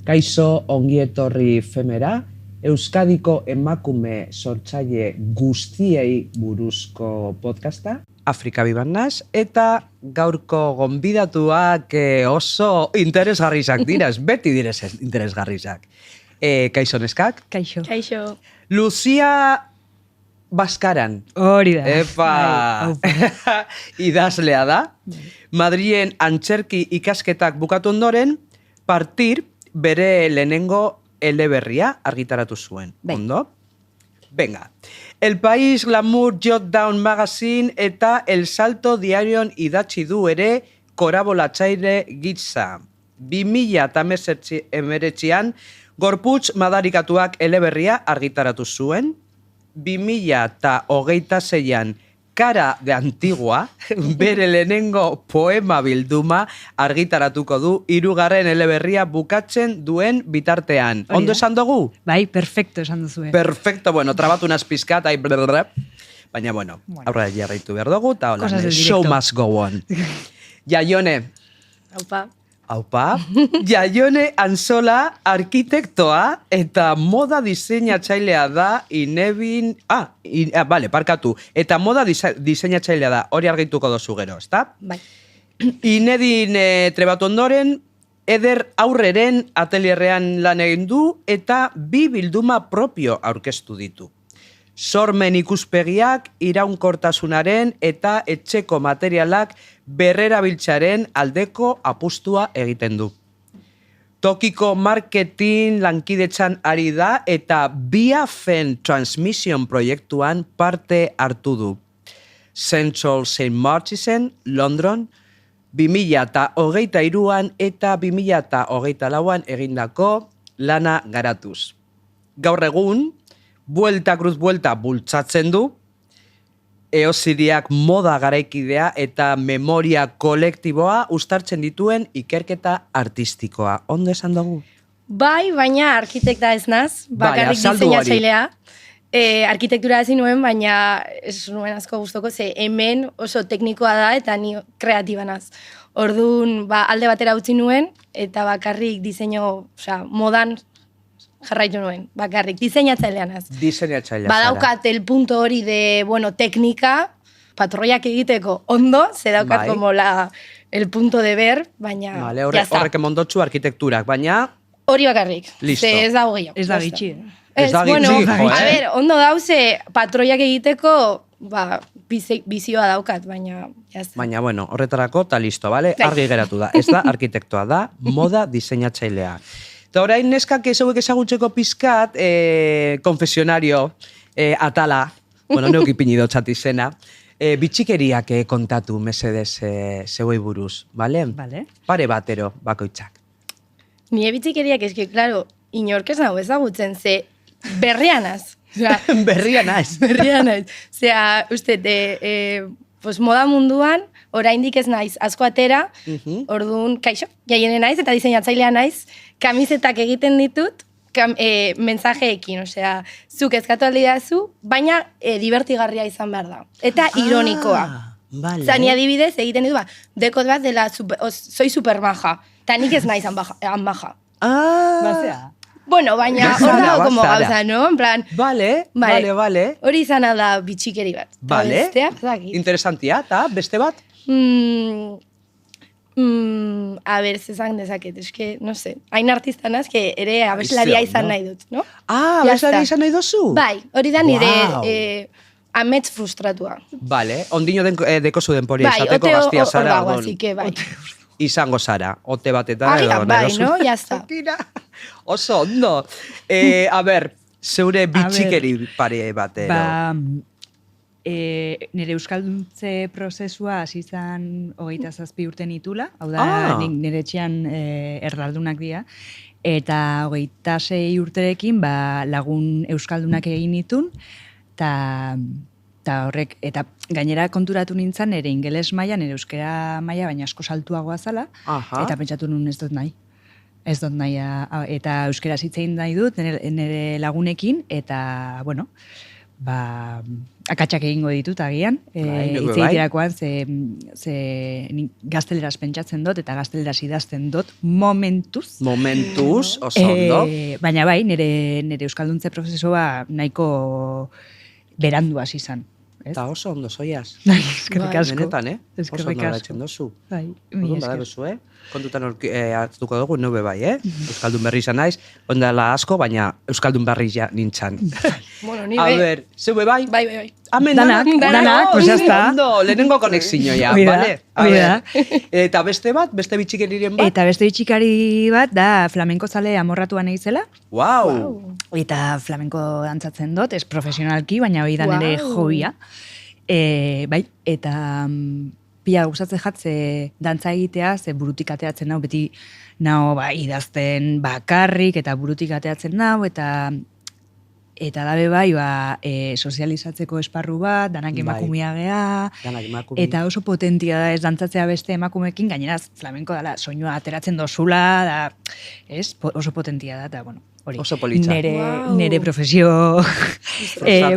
Kaixo ongietorri femera, Euskadiko emakume sortzaile guztiei buruzko podcasta. Afrika biban naz, eta gaurko gonbidatuak oso interesgarrizak direz, beti direz interesgarrizak. Kaixo neskak? Kaixo. Kaixo. Lucia Baskaran. Hori da. Epa! Idazlea da. Madrilen antzerki ikasketak bukatu ondoren, partir bere lehenengo eleberria argitaratu zuen. Ondo? Venga. El País, Glamour, Jotdown Magazine eta El Salto diarion idatzi du ere korabolatzaile gitza. 2019an gorputz madarikatuak eleberria argitaratu zuen. 2026an Cara de Antigua, bere lehenengo poema bilduma argitaratuko du 3. eleberria bukatzen duen bitartean. Ondo esan dugu? Bai, perfecto esan duzu. Perfecto, bueno, trabatu unas pizkat, baina, bueno, aurra jarraitu behar dugu, eta hola, show must go on. Jaione. Aupa, Jaione Anzola arkitektoa eta moda diseinatzailea da eta moda diseinatzailea da, hori argituko dozu gero, ezta? Bai. Inedin trebatu ondoren, Eder Aurreren atelierrean lan egin du eta 2 bilduma propio aurkeztu ditu. Sormen ikuspegiak iraunkortasunaren eta etxeko materialak berrerabiltzaren aldeko apustua egiten du. Tokiko marketing lankidetzan ari da eta Biafen Transmission proiektuan parte hartu du. Central St. Martinsen, London, 2023an eta 2024an egindako lana garatuz. Gaur egun, Buelta Cruz Buelta bultzatzen du, Eosiriak moda garaikidea eta memoria kolektiboa uztartzen dituen ikerketa artistikoa. Ondo esan dugu? Bai, baina arkitekta ez naz, bakarrik diseinatzailea. Arkitektura hasi nuen, baina ez nuen asko gustoko, ze hemen oso teknikoa da eta ni kreatiba naz. Orduan, alde batera utzi nuen, eta bakarrik diseinu, modan jarraitu nuen, bakarrik, diseinatzailea naz. Diseinatzailea zara. Badaukat el punto hori de, teknika, patroiak egiteko ondo, ze daukat como el punto de ver, baina horrek emondotzu arkitekturak, baina hori bakarrik. Listo. Ze ez dago gehiago. Ez da bitxi. Ez da gitzi, a ver, ondo dauze, patroiak egiteko, bizioa daukat, baina jazta. Baina, bueno, horretarako, eta listo, bale? Argi geratu da. Ez da arkitektoa da, moda diseinatzailea. Eta orain neskak ezauek ezagutzeko pizkat, konfesionario, atala, bueno, neuk ipini dotzat izena, bitxikeriak kontatu mesedez zeuei buruz, bale? Bale. Pare batero bakoitzak. Nire bitxikeriak eski, klaro, inork ez nago ezagutzen, ze berrianaz. Berria naiz. Berria naiz. Zea, uste, moda munduan, oraindik ez naiz, asko atera, orduan, kaixo, Jaione naiz, eta diseinatzailea naiz, kamisetak egiten ditut, mensajeekin, osea, zuk eskatu aldi dazu, baina divertigarria izan behar da. Eta ironikoa. Vale. Zani adibidez, egiten ditu, dekot bat dela, soy supermaja, eta nik ez naiz anbaja. Bazea. Bueno, baina hor dago como gauza, no? En plan... Vale. Hori izan da bitxikeri bat. Vale. Interesantia, eta beste bat? A ber, zezak dezaket, eske, no sé. Hain artistanaz, que ere abeslaria izan nahi dut, no? Abeslaria izan nahi dozu? Bai, hori da nire amets frustratua. Vale, ondino dekozu denporia izateko gaztia zara. Bai, hor dago, bai. Izango zara, ote bat eta... Agian bai, no? Jazta. Oso, ondo. A ber, zeure bitxikeri pare batero. Nire euskalduntze prozesua hasi izan 27 urte nitula, hau da, nire etxean erdaldunak dira, eta 26 urterekin lagun euskaldunak egin nitun, eta horrek, eta gainera konturatu nintzen nire ingeles maila, nire euskera maila, baina asko saltuagoa zala, eta pentsatu nun ez dut nahi. Eta euskera zitzein nahi dut nire lagunekin, eta, bueno, akatsak egingo ditut agian, hitz egiterakoan ze gazteleraz pentsatzen dut eta gazteleraz idazten dut momentuz. Momentuz, oso ondo. Baina bai, nire euskalduntze prozesua nahiko berandu hasi izan. Eta oso ondo zoiaz. Eskerrik asko. Benetan, Eskerrik oso ondo asko. gaitzen dozu. Bai, Orduan badagozu, kontutan hartuko dugu, nube bai, Euskaldun berri izan naiz, ondala asko, baina Euskaldun berri ja nintzan. Bueno, ni A ber, zeue bai? Bai. Amen, danak, pues ya está. Ondo, lehenengo konexio ja, vale? Eta beste bitxikeriren bat? Eta beste bitxikari bat da flamenko zale amorratuan egizela. Wow. Eta flamenko dantzatzen dut, ez profesionalki, baina hori da nire hobia. Bai, eta pila gustatzen jatze dantza egitea, ze burutik ateatzen nau, beti nau idazten bakarrik, eta burutik ateatzen nau, eta dabe bai, sozializatzeko esparru bat, danak emakumea gea, eta oso potentia da ez dantzatzea beste emakumekin, gainera flamenko dela, soinua ateratzen dozula, oso potentia da, eta bueno, hori, nere profesio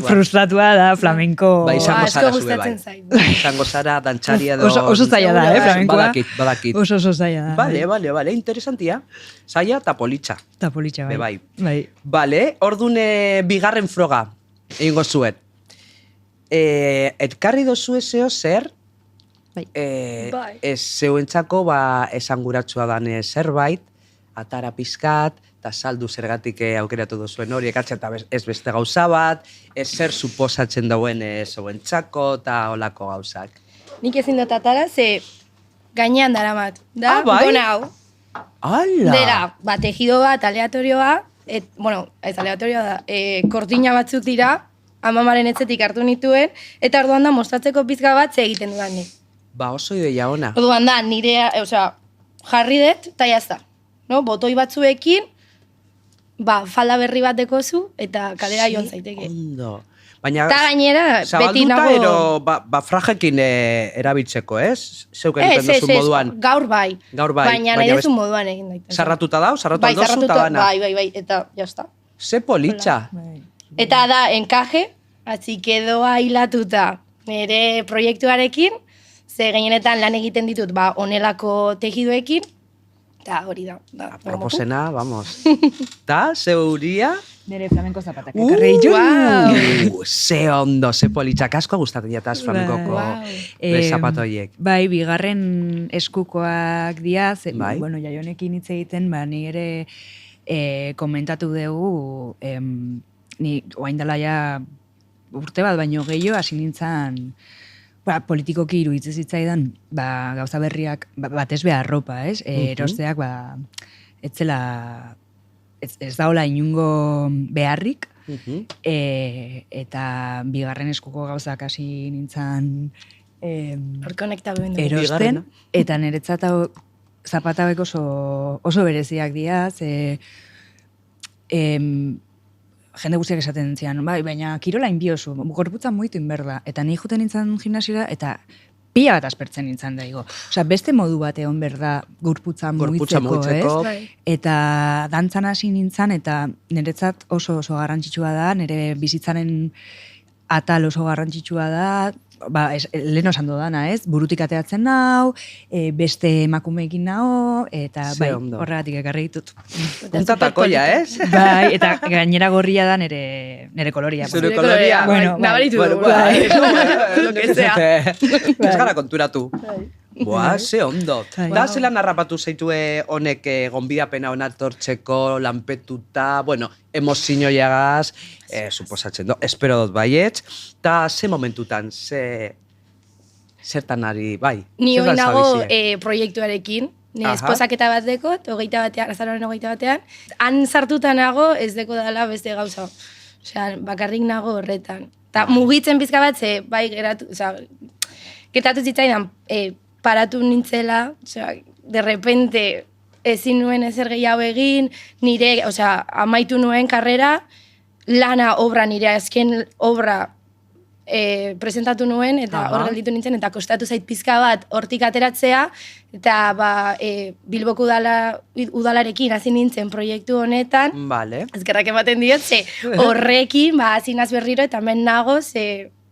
frustratua da flamenko. Izango zara zue bai. Izango zara dantxaria edo... Oso zaila da, flamenkoa. Badakit. Oso zaila da. Bale, interesantia. Zaila eta politxa. Eta politxa, bai. Bale, ordun bigarren froga egingo zuet. Etkarri dozu zeo zer, ez zeuentzako esanguratsua dane zerbait, atara pizkat, eta saldu zergatik aukeratu duzuen hori, ekartzen eta ez beste gauza bat, ez zer suposatzen dauen zeuentzako eta olako gauzak. Nik ezin dut atara, ze gainean daramat. Da, gona hau. Ala! Dera, tejido bat, aleatorioa, bueno, ez aleatorioa da, kortina batzuk dira, amamaren etzetik hartu nituen, eta orduan da mostratzeko pizka bat ze egiten dudan nik. Oso ideia ona. Orduan da, nire, jarri dut, eta jazta. Botoi batzuekin, falda berri bat dekozu, eta kalera joan zaiteke. Ondo. Baina, eta gainera, beti nago... Zabalduta ero frajekin erabiltzeko, ez? Zeuk egiten duzu moduan. Gaur bai. Baina nahi duzu moduan egin daiteke. Sarratuta dau, sarratu aldozu eta dana. Bai, eta jazta. Ze politxa. Eta da, enkaje, atxikedoa hilatuta nire proiektuarekin, ze gehienetan lan egiten ditut, onelako tejiduekin, eta hori da. Proposena, vamos. Ta, zeuria? Nire flamenko zapatak ekarri ditu. Ze ondo, ze politxak asko gustatzen jataz flamenkoko zapatoiek. Bai, bigarren eskukoak dia, bueno, jaionekin hitz egiten, ni ere komentatu dugu, ni oain dela ja urte bat baino gehiago, hasi nintzen, politikoki iruditzen zitzaidan, gauza berriak, batez behar arropa, erosteak, ez daola inungo beharrik, eta bigarren eskuko gauzak hasi nintzen erosten, eta niretzat zapata hauek oso bereziak dira, jende guztiak esaten zian, baina kirola inbiozu, gorputza muitu inberda, eta ni juten nintzen gimnasiora, eta pila bat aspertzen nintzen daigo. Beste modu bat egon berda gorputza muitzeko, ez? Eta dantzan hasi nintzen, eta niretzat oso garrantzitsua da, nire bizitzaren atal oso garrantzitsua da, lehen osan dudana, ez? Burutik ateatzen nau, beste emakumeekin nau, eta horregatik ekarri ditut. Puntatakoia, ez? Bai, eta gainera gorria da nere koloria. Zure koloria, nabaritu dugu. Ez gara konturatu. Ze ondo. Da, zelan harrapatu zaitue honek gonbidapena hona tortzeko, lanpetuta, bueno, emozioiagaz, suposatzen do, espero dut baietz, eta ze momentutan, zertan ari, bai? Ni hori nago proiektuarekin, nire esposaketa bat dekot, azaroaren 21, han sartuta nago ez deko dela beste gauza. Bakarrik nago horretan. Eta mugitzen pizka bat, bai, gertatu zitzaidan, paratu nintzela, de repente ezin nuen ezer gehiago egin, nire, amaitu nuen karrera, lana obra, nire azken obra presentatu nuen, eta hor gelditu nintzen, eta kostatu zait pizka bat hortik ateratzea, eta Bilboko udalarekin hasi nintzen proiektu honetan, ezkerrak ematen diot, horrekin hasi naz berriro, eta hemen nago,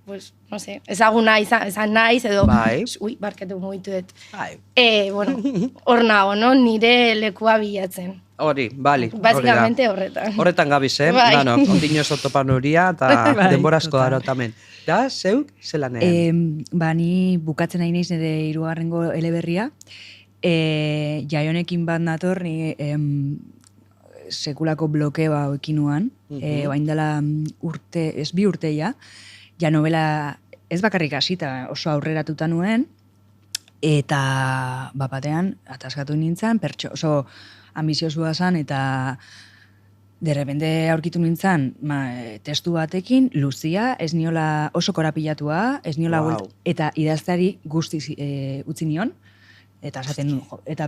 pues, no sé, ezaguna izan naiz, edo, barkatu mugitu dut. Bueno, hor nago, no? Nire lekua bilatzen. Hori, bali. Básicamente horretan. Horretan gabiz, Dano, ondino ez topan horia, eta denbora asko daro tamen. Da, zeuk, zelanean? Ni bukatzen nahi naiz nire 3. eleberria. Jaionekin bat nator, ni sekulako blokeoa ekin nuan. Oain dela bi urte ja novela ez bakarrik hasita oso aurreratuta nuen, eta batean ataskatu nintzen, oso ambiziosoa zen, eta derrepende aurkitu nintzen testu batekin, luzia, ez niola oso korapilatua, ez niola eta idazteari guztiz utzi nion, eta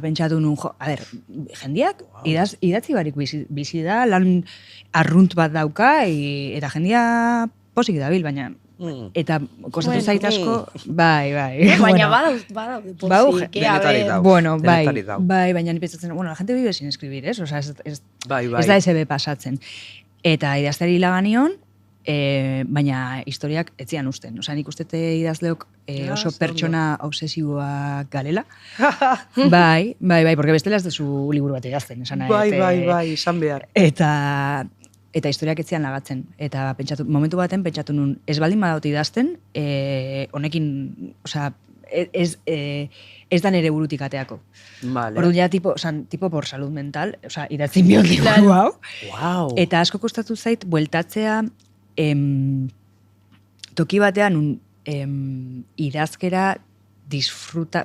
pentsatu nun, jendiak idatzi barik bizi da, lan arrunt bat dauka, eta jendia posik dabil, baina eta kostatu zait asko, bai. Baina badaude posik, bueno, bai, baina ni pentsatzen, la gente vive sin escribir, ez? Osa, ez da SB pasatzen. Eta idazteari laganion, baina historiak etzian usten. Osa, nik ustete idazleok oso pertsona obsesiboak galela. Bai, porque bestela ez dezu liburu bat idazten, esan nahi. Bai, izan behar. Eta historiak etzian lagatzen. Eta momentu baten pentsatu nun, ez baldin badaut idazten, honekin, oza, ez da nere burutik ateako. Orduan ja, tipo por salud mental, oza, idatzin bion liburu hau. Eta asko kostatu zait, bueltatzea, toki batean, idazkera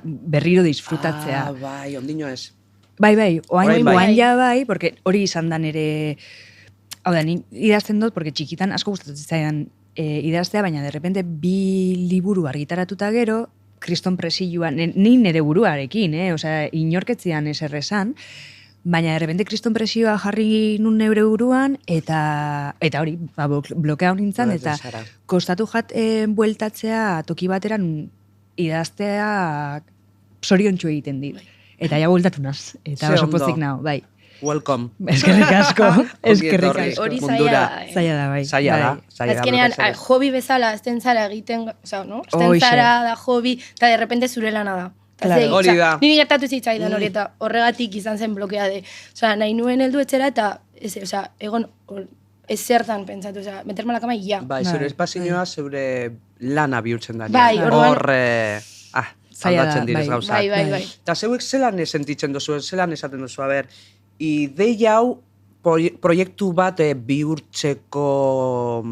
berriro disfrutatzea. Bai, ondino ez. Bai, oain ja bai, porque hori izan da nere... Hau da, ni idazten dut, porque txikitan asko gustatu zitzaidan idaztea, baina derrepente 2 liburu argitaratuta gero, kriston presioan, ni nire buruarekin, osea, inorketzian ez errezan, baina derrepente kriston presioa jarri nun neure buruan, eta hori, blokeau nintzen, eta kostatu bueltatzea toki bateran idaztea zoriontsu egiten dit. Eta ja bueltatu naz, eta oso pozik nao, bai. Welcome. Eskerrik asko. Hori zaila da, bai. Zaila da. Azkenean, hobi bezala, azten zara egiten, no? Azten zara da hobi, eta derrepente zure lana da. Hori da. Niri gertatu zitzaidan hori, eta horregatik izan zen blokea de. Osa, nahi nuen heldu etxera, eta, egon, ez zertan pentsatu, meterme la kama y ya. Bai, zure espazioa, zure lana bihurtzen da. Bai, horre... aldatzen direz gauzak. Bai. Eta zeuek zelan sentitzen duzu, zelan esaten duzu, ideia hau proiektu bat bihurtzeko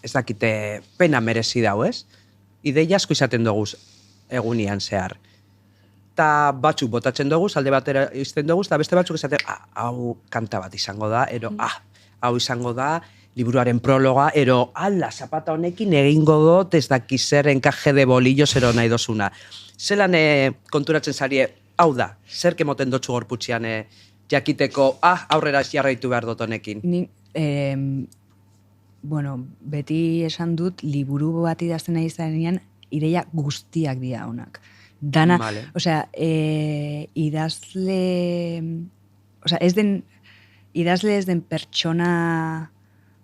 ez dakite pena merezi dau, ez? Ideia asko izaten dugu egunian zehar. Eta batzuk botatzen dugu, alde batera izten dugu, eta beste batzuk esaten, hau kanta bat izango da, hau izango da, liburuaren prologa, ala, zapata honekin egingo dut, ez daki zer enkaje de bolillo zero nahi dozuna. Zelan konturatzen zarie, hau da, zer kemoten dotzu gorputzian jakiteko, aurrera jarraitu behar dut honekin. Beti esan dut, liburu bat idazten nahi izanean, ideia guztiak dira honak. Dana, idazle ez den pertsona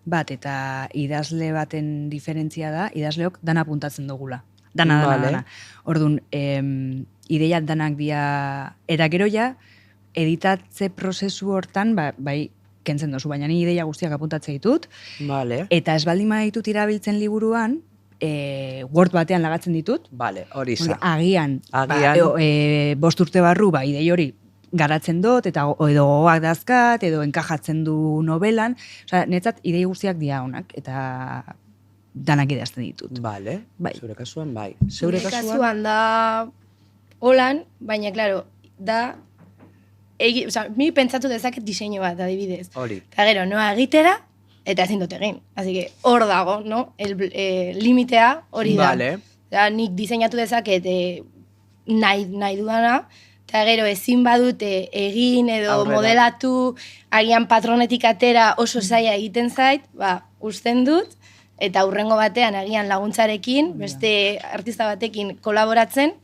bat eta idazle baten diferentzia da, idazleok dana puntatzen dugula. Dana. Orduan, ideia danak dira, eta gero ja, editatze prozesu hortan, bai, kentzen dozu, baina ni ideia guztiak apuntatzen ditut, eta ez baldin ditut irabiltzen liburuan, Word batean lagatzen ditut, hori za. Agian, 5 urte barru, idei hori garatzen dut, edo gogoak dazkat, edo enkajatzen du novelan, netzat idei guztiak dira honak, eta danak idazten ditut. Zure kasuan, bai. Zure kasuan da holan, baina, klaro, da, mi pentsatu dezaket diseinu bat, adibidez. Hori. Eta gero, noa egitera, eta ezin dut egin. Así que hor dago, no? Limitea hori da. Nik diseinatu dezaket nahi dudana, eta gero ezin badute egin edo modelatu, agian patronetik atera oso zaila egiten zait, usten dut, eta hurrengo batean agian laguntzarekin, beste artista batekin kolaboratzen,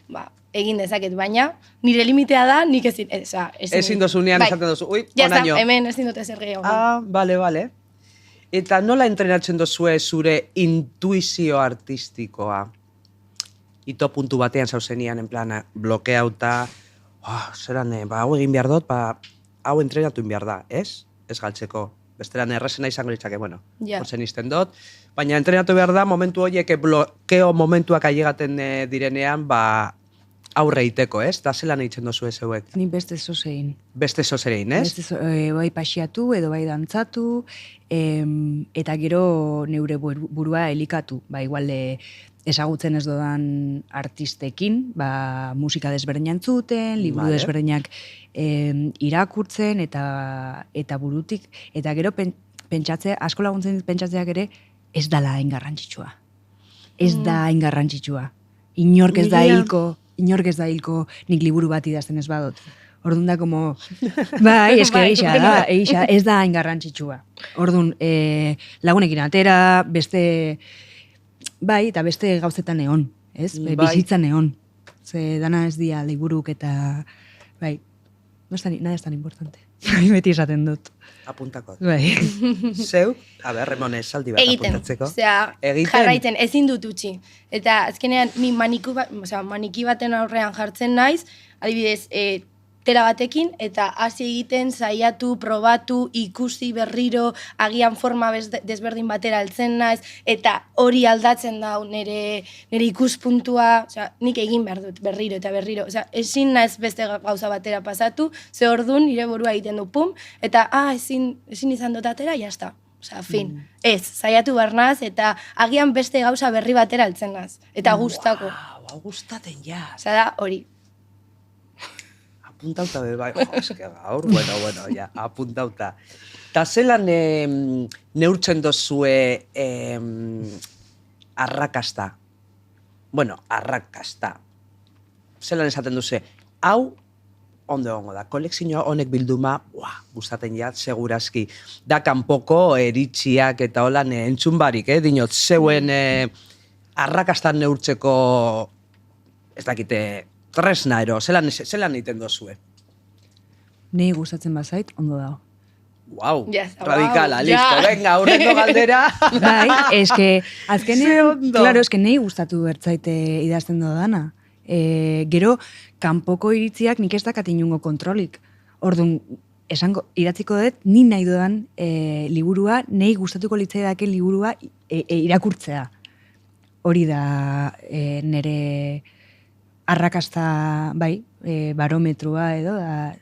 egin dezaket, baina nire limitea da, nik ezin dozunean esaten dozu, ui, onaino. Ja, hemen ezin dute zer gehiago. Bale. Eta nola entrenatzen dozue zure intuizio artistikoa? Ito puntu batean zauzenian, en plan, blokeauta, zeran, hau egin behar dut, hau entrenatu behar da, ez? Ez galtzeko. Besteran errezena izango litzake, bueno, hortzen izten dut. Baina entrenatu behar da, momentu horiek blokeo momentuak ailegaten direnean, aurre iteko, ez? Da zelan egiten dozu ez hauek? Ni beste zozein. Beste zozein, ez? Bai pasiatu edo bai dantzatu, eta gero neure burua elikatu. Igual ezagutzen ez dodan artistekin, musika desberdinak entzuten, liburu desberdinak irakurtzen eta burutik. Eta gero pentsatzea, asko laguntzen pentsatzeak ere, ez dala hain garrantzitsua. Ez da hain garrantzitsua. Inork ez da hilko nik liburu bat idazten ez badot. Orduan da, como... Bai, eske eixa, ez da hain garrantzitsua. Orduan, lagunekin atera, beste... Bai, eta beste gauzetan egon, ez? Bizitzan egon. Ze dana ez dia liburuk eta... Bai, nada es tan importante. Beti esaten dut. Apuntako. Bai. Zeu, Ramon, esaldi bat apuntatzeko. Egiten, jarraiten, ezin dut utzi. Eta azkenean, ni maniki baten aurrean jartzen naiz, adibidez, tela batekin, eta hasi egiten, saiatu, probatu, ikusi berriro, agian forma desberdin batera altzen naiz, eta hori aldatzen da nire ikuspuntua, nik egin behar dut berriro eta berriro. Ezin naiz beste gauza batera pasatu, ze orduan nire burua egiten du pum, eta ezin izan dut atera, jazta. Fin. Ez, saiatu behar naz, eta agian beste gauza berri batera altzen naz. Eta gustako. Hau gustaten ja. Da, hori. Apuntauta bai, eske gaur, bueno, ja, apuntauta. Ta zelan neurtzen dozue arrakasta? Bueno, arrakasta. Zelan esaten duze, hau ondo egongo da. Kolekzio honek bilduma, gustaten ja, segurazki. Da kanpoko eritziak eta holan entzun barik, dinot, zeuen arrakastan neurtzeko, ez dakite, tresna ero, zelan egiten dozue? Nei gustatzen bazait, ondo dago. Wow, radikala, listo, venga, aurreko galdera. Bai, eske, azkenean, claro, eske nei gustatu bertzaite idazten dodana. Gero, kanpoko iritziak nik ez dakat inungo kontrolik. Orduan, idatziko dut, ni nahi dodan liburua, nei gustatuko litzaidake liburua irakurtzea. Hori da nire arrakasta, bai, barometrua edo,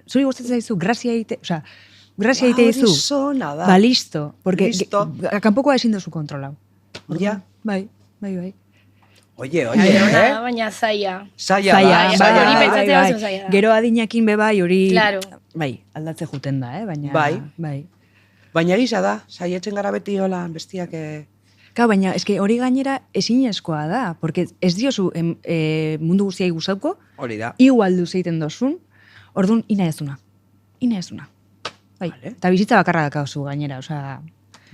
zuri gustatzen zaizu, grazia egite dizu. Zona da. Listo, porque kanpokoa ezin dozu kontrolau. Ja? Bai. Oie, baina zaila. Zaila. Gero adinakin bai hori, bai, aldatze juten da, baina... Bai. Baina gisa da, saietzen gara beti hola, bestiak... Baina, eske hori gainera ezinezkoa da, porque ez diozu mundu guztiai gustatuko, hori da. Igual duz egiten dozun, orduan, ina ezuna. Bai, eta bizitza bakarra dakauzu gainera, osea...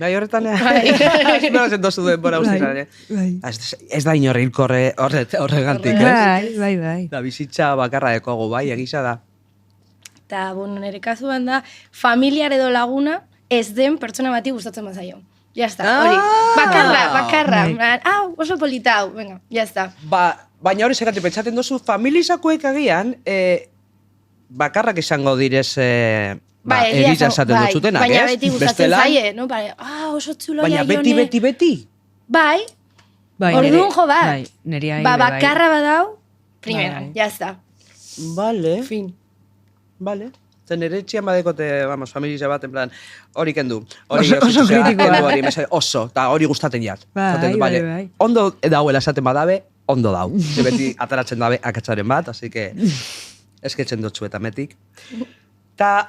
Bai, horretan, esperatzen dozu denbora ustizan, Ez da inorri hilko horregantik, ez? Bai. Da bizitza bakarra dekogu, bai, egisa da. Eta, nire kasuan da, familiar edo laguna ez den pertsona bati gustatzen bazaio. Ya está, hori. Bakarra. Oso polita hau, venga, ya está. Baina hori segatik pentsaten dozu, familizakoek agian, bakarrak izango direz... Egitza esaten dutzutenak, ez? Baina beti gustatzen zaie, no? Oso txulo ja jone... Baina beti? Bai. Orduan jo bat. Bakarra badau, primera, ya está. Vale. Fin. Vale. Zen ere txian badekote, familia bat, en plan, hori kendu. Oso kritikoa. Oso, eta hori gustaten jat. Bai. Ondo dauela esaten badabe, ondo dau. Beti ataratzen dabe akatzaren bat, así que esketzen dutzu eta metik. Eta,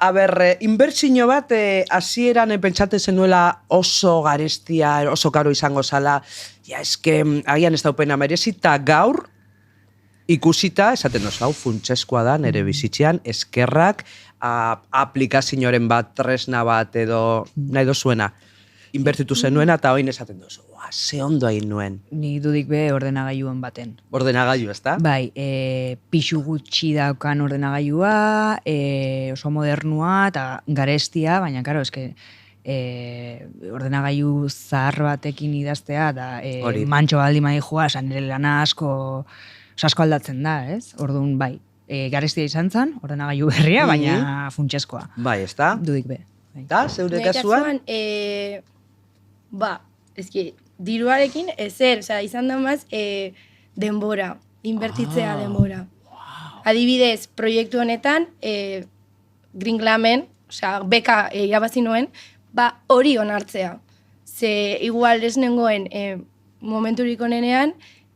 inbertsio bat, hasieran pentsatzen zenuela oso garestia, oso karo izango zala, eske, agian ez daupena merezi, eta gaur, ikusita, esaten dozu, hau funtseskoa da, nire bizitzean, eskerrak, aplikazioaren bat, tresna bat, edo nahi dozuena. inbertitu zenuena, eta oin esaten duzu, ze ondo hain nuen. Nik dudik be ordenagailuan baten. Ordenagailu, ezta? Bai, pixu gutxi daukan ordenagailua, oso modernua eta garestia, baina, karo, eske, ordenagailu zahar batekin idaztea, da mantxo baldi maijua, esan nire lana asko aldatzen da, ez? Orduan, bai, garestia izan zen, ordenagailu berria, baina funtseskoa. Bai, ezta? Dudik be. Eta, zeure kasuan? Eski, diruarekin ezer, izan da maz, denbora, inbertitzea denbora. Adibidez, proiektu honetan, Green Glamen, beka irabazi nuen, hori onartzea. Ze igual ez nengoen momenturik onenean,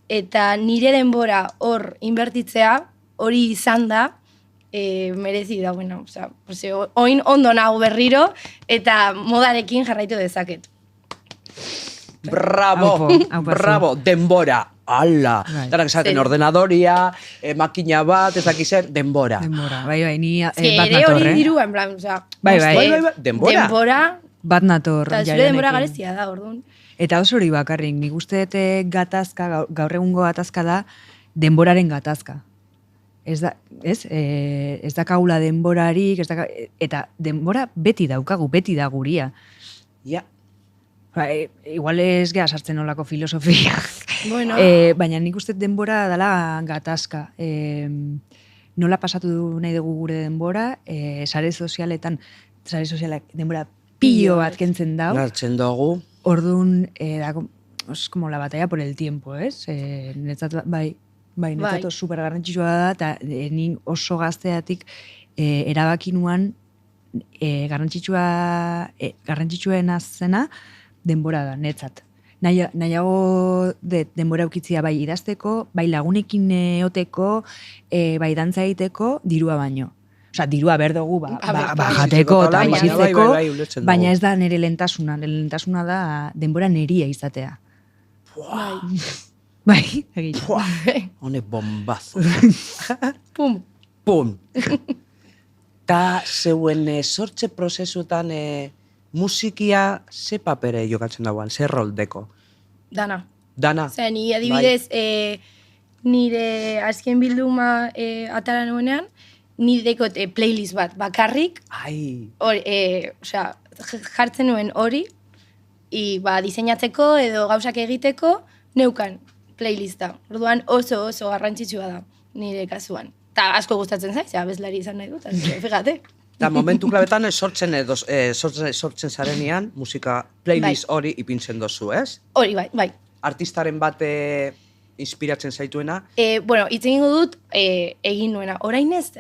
eta nire denbora hor inbertitzea, hori izan da, merezi da, bueno, oin ondo nago berriro, eta modarekin jarraitu dezaket. Bravo, bravo, denbora, ala. Danak esaten ordenadoria, makina bat, ez dakizer, denbora. Denbora, bai, ni bat ere nator, hori dirua, en plan, bai, denbora. Denbora, bat nator. eta zure denbora garezia da, orduan. Eta oso hori bakarrik, nik uste gatazka, gaur egungo gatazka da, denboraren gatazka. Ez da kaula denborarik, eta denbora beti daukagu, beti da guria. Ja. Igual ez geha sartzen olako filosofia. Bueno. Baina nik uste denbora dela gatazka. Nola pasatu nahi dugu gure denbora, sare sozialak denbora pilo bat kentzen dau. Gartzen dugu. Orduan, es como la batalla por el tiempo, ez? Netzat, netzat super garrantzitsua da, eta ni oso gazteatik erabaki nuan garrantzitsuena zena denbora da, netzat. Nahiago denbora eukitzia bai idazteko, bai lagunekin eoteko, bai dantza egiteko, dirua baino. Osa, dirua berdogu jateko eta bizitzeko, baina ez da nire lehentasuna. Nire lehentasuna da denbora neria izatea. Bai, egitza. Hone bombazo. Pum. Pum. Ta zeuen sortze prozesutan musikia ze papere jokatzen dagoan, ze roldeko? Dana. Dana. Osea, ni adibidez, nire azken bilduma atara nuenean, nidekot playlist bat bakarrik, jartzen nuen hori, diseinatzeko edo gauzak egiteko, neukan playlista. Orduan oso garrantzitsua da nire kasuan. Ta asko gustatzen zaiz, abeslari izan nahi dut, fíjate. Eta momentu klabetan sortzen zarenean, musika playlist hori ipintzen dozu, ez? Hori, bai. Artistaren bate inspiratzen zaituena? Bueno, hitz egingo dut egin nuena. Orain ez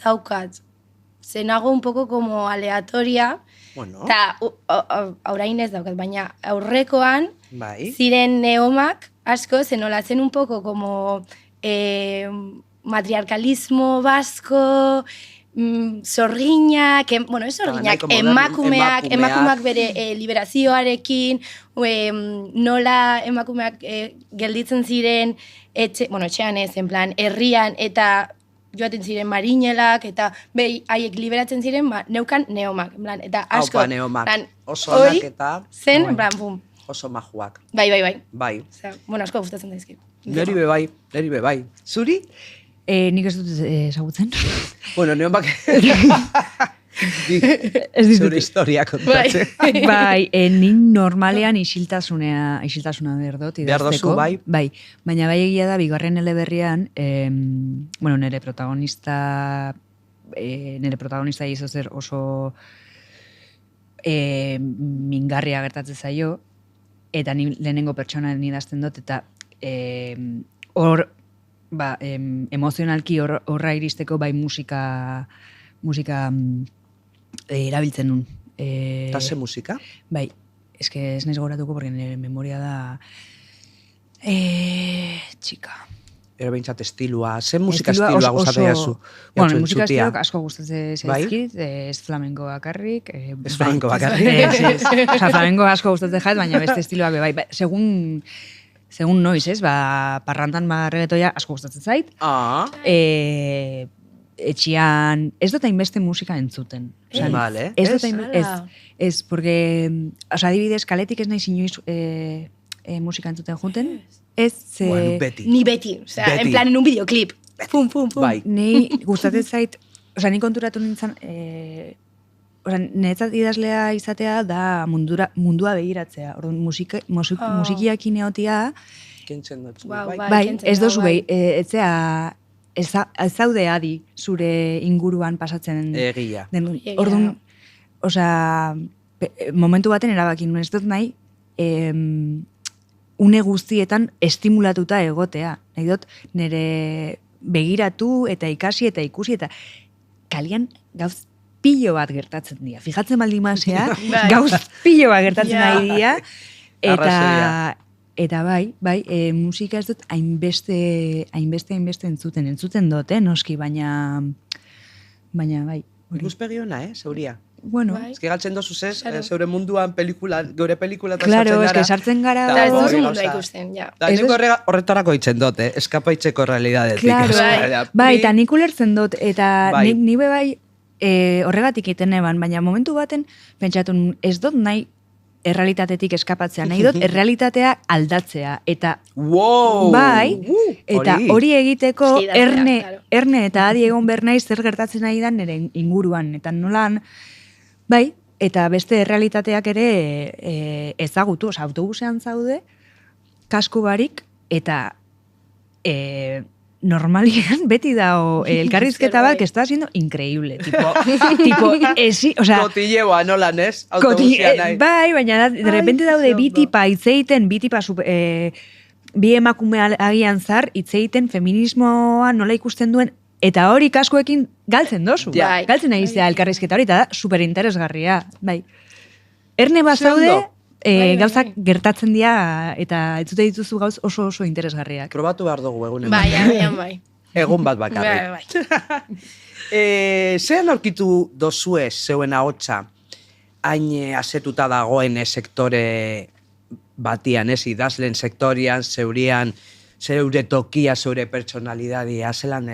daukat. Zenago un poco como aleatoria. Bueno. Ta orain ez daukat, baina aurrekoan ziren neomak asko zenolatzen un poco como matriarkalismo vasco, zorginak, bueno, ez zorginak, emakumeak bere liberazioarekin, nola emakumeak gelditzen ziren, etxean ez, en plan, herrian, eta joaten ziren marinelak, eta haiek liberatzen ziren, neukan neomak, en plan, eta asko. Haupa neomak, oso onak eta... Zen, en plan, bum. Oso majuak. Bai. Bueno, asko gustatzen daizkit. Neri bebai. Zuri? Nik ez dut ezagutzen. Bueno, neomak... Zure historia kontatzen. Bai, nik normalean isiltasuna berdot. Berdozu, bai? Bai, baina bai egia da, bigarren eleberrian, nire protagonista izo zer oso mingarria gertatzen zaio, eta ni lehenengo pertsona idazten dut, eta hor, emozionalki horra iristeko bai musika erabiltzen nun. Eta ze musika? Bai, eske ez naiz gogoratuko, porque nire memoria da... Txika. Ero behintzat estilua. Ze musika estilua gustatzen jazu? Bueno, musika estilua asko gustatzen zaizkit, ez flamenko bakarrik. Ez flamenko bakarrik? Osa, flamenko asko gustatzen jat, baina beste estiloak bai. Segun noiz, ez? Parrantan reggaetoia asko gustatzen zait. etxian, ez dut hainbeste musika entzuten. Vale. Ez dut ez, porque, adibidez, kaletik ez naiz inoiz musika entzuten junten. Ez, Bueno, beti. Ni beti, en plan en un videoclip. Pum, pum, pum. Bai. Nei gustatzen zait, ni konturatu nintzen, niretzat idazlea izatea da mundua begiratzea. Orduan, musikiakin egotia, Kentzen dut. bai, ez dozu etzea, ez zaude adi zure inguruan pasatzen. Egia. Orduan, momentu baten erabaki nuen, ez dut nahi, une guztietan estimulatuta egotea. Nahi dut, nire begiratu eta ikasi eta ikusi eta kalian gauz pilo bat gertatzen dira. Fijatzen baldin mazea, gauz pilo bat gertatzen ari dira. Eta bai, musika ez dut hainbeste entzuten dut, noski, baina bai. Ikuspegi ona, zeuria. Bueno. Ez que galtzen dozuz ez, zeure munduan geure pelikula eta claro, es que sartzen gara. Eta ez duzu mundua ikusten, ja. Da, nik horretarako itzen dut, eskapaitzeko realidadetik. Claro, bai, eta nik ulertzen dut, eta ni bai horregatik iten eban, baina momentu baten, pentsatu, ez dut nahi errealitatetik eskapatzea, nahi dut errealitatea aldatzea, eta bai, eta hori egiteko erne eta adi egon behar nahi zer gertatzen nahi da nire inguruan, eta nolan, bai, eta beste errealitateak ere ezagutu, autobusean zaude, kasku barik, eta normalian beti da elkarrizketa bat que está siendo increíble, tipo Kotilleoa nolan ez, autobusean nahi. Bai, baina de repente daude bi tipa hitzeiten, bi emakume agian zar hitzeiten feminismoa nola ikusten duen, eta hori kaskoekin galtzen dozu. Galtzen nahi zea elkarrizketa hori, eta da superinteresgarria. Bai. Erne bat zaude, gauzak gertatzen dira eta ez dute dituzu gauz oso interesgarriak. Probatu behar dugu egunen. Bai. Egun bat bakarrik. Zean aurkitu dozue zeuen ahotsa hain asetuta dagoen sektore batian, idazlen sektorian, zeure tokia, zeure personalidadia, zelan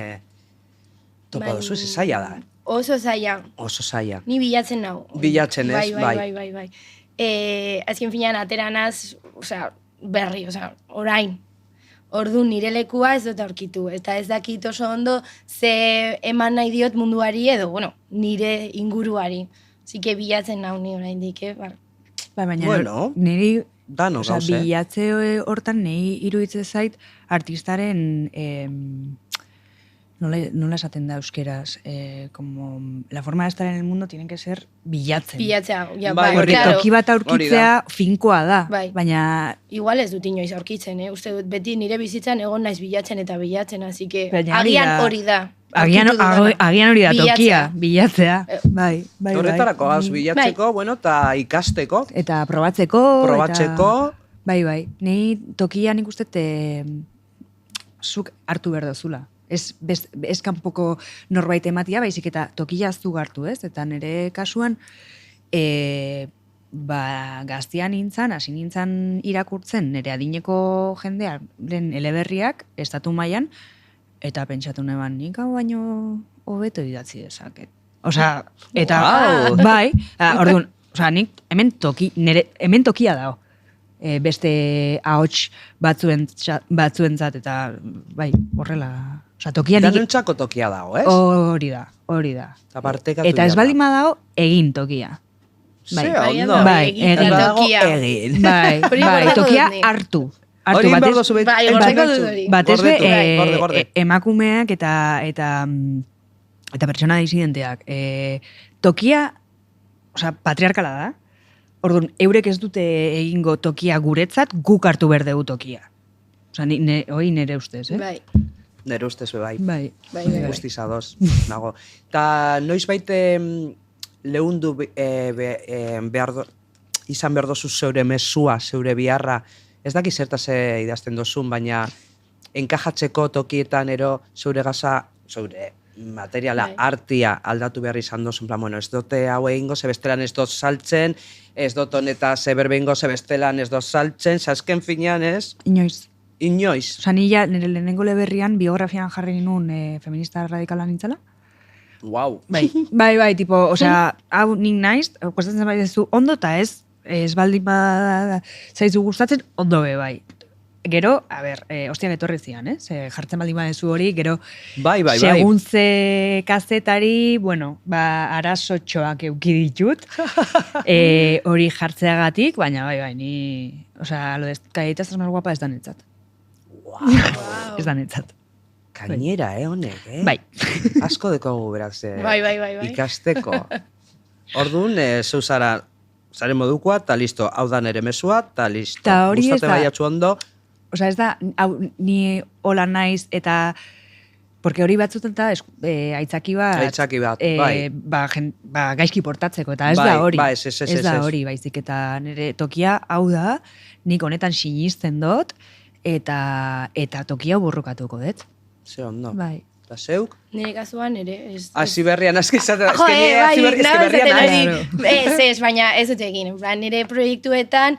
topa dozu, ez zaila da. Oso zaila. Ni bilatzen nau. Bilatzen ez, bai. Azken finean ateranaz, berri, orain. Ordu nire lekua ez dut aurkitu, eta ez dakit oso ondo ze eman nahi diot munduari edo, nire inguruari. Zike bilatzen nau ni oraindik, baina niri, bilatze hortan niri iruditzen zait artistaren, nola esaten da euskeraz, como la forma de estar en el mundo tiene que ser bilatzen. Bilatzea, Porque toki bat aurkitzea finkoa da, baina... Igual ez dut inoiz aurkitzen, uste dut beti nire bizitzan egon naiz bilatzen eta bilatzen, así que agian hori da. Agian hori da tokia, bilatzea. Bai. Horretarako gauz bilatzeko, eta ikasteko. Eta probatzeko. Bai. Nei tokia nik uste zuk hartu behar dozula. Ez kanpoko norbait ematia, baizik eta tokia aztu gartu, ez? Eta nire kasuan, gaztian nintzen, hasi nintzen irakurtzen, nire adineko jendearen eleberriak, estatu mailan, eta pentsatu neban, nik hau baino hobeto idatzi dezaket. Eta, bai, orduan, nik hemen tokia dago. Beste ahots batzuentzat eta bai, horrela. Danontzako tokia dago, ez? Hori da. Eta ez baldin dago, egin tokia. Ze ondo. Bai, egin. Bai, tokia hartu. Hori behar dozu beti. Bai, gordeko dut hori. Batez emakumeak eta pertsona disidenteak. Tokia, patriarkala da. Orduan, eurek ez dute egingo tokia guretzat, guk hartu behar dugu tokia. Hori nire ustez, Bai. Nire ustez, bai. Bai. Guztiz ados, nago. Ta noiz baite lehundu izan behar dozu zeure mesua, zeure biharra, ez daki zertaz idazten dozun, baina enkajatzeko tokietan zeure gaza, zeure materiala, artia aldatu behar izan dozun, ez dote hau egingo, ze bestelan ez dut saltzen, ez dut honeta ze berbe egingo, ze bestelan ez dut saltzen, zasken finean ez? Inoiz. Nire lehenengo leberrian, biografian jarri nuen feminista radikala nintzela, Wow. Bai, tipo, osea, hau nik naiz, kostatzen bai dezu ondo, eta ez baldin zaizu gustatzen, ondo bai. Gero, a ber, ostiak etorri zian, jartzen baldin badezu hori, gero, Bai. segun ze kazetari, bueno, arazotxoak euki ditut, hori jartzeagatik, baina bai, ni, osea, lo de galletitas más guapa ez da netzat. Wow. Ez da netzat. Gainera, honek, Bai. Asko dekogu berak ze. Bai. Ikasteko. Orduan, zeu zaren modukoa, eta listo, hau da nere mesua, eta listo. Ta hori ez Gustate da- baiatxu ondo. Osea, ez da, hau, ni hola naiz, eta, porque hori batzutan da, aitzaki bat, Aitzaki bat, bai. gaizki portatzeko, eta ez Bai, da hori. bai, ez da ez. hori, baizik, eta nire tokia hau da, nik honetan sinisten dut, eta tokia burrukatuko dut. Ze ondo. Bai. Eta zeuk? Nire kasuan ere. Hasi berrian, hasi berrian. Ez, baina ez dut egin. Nire proiektuetan,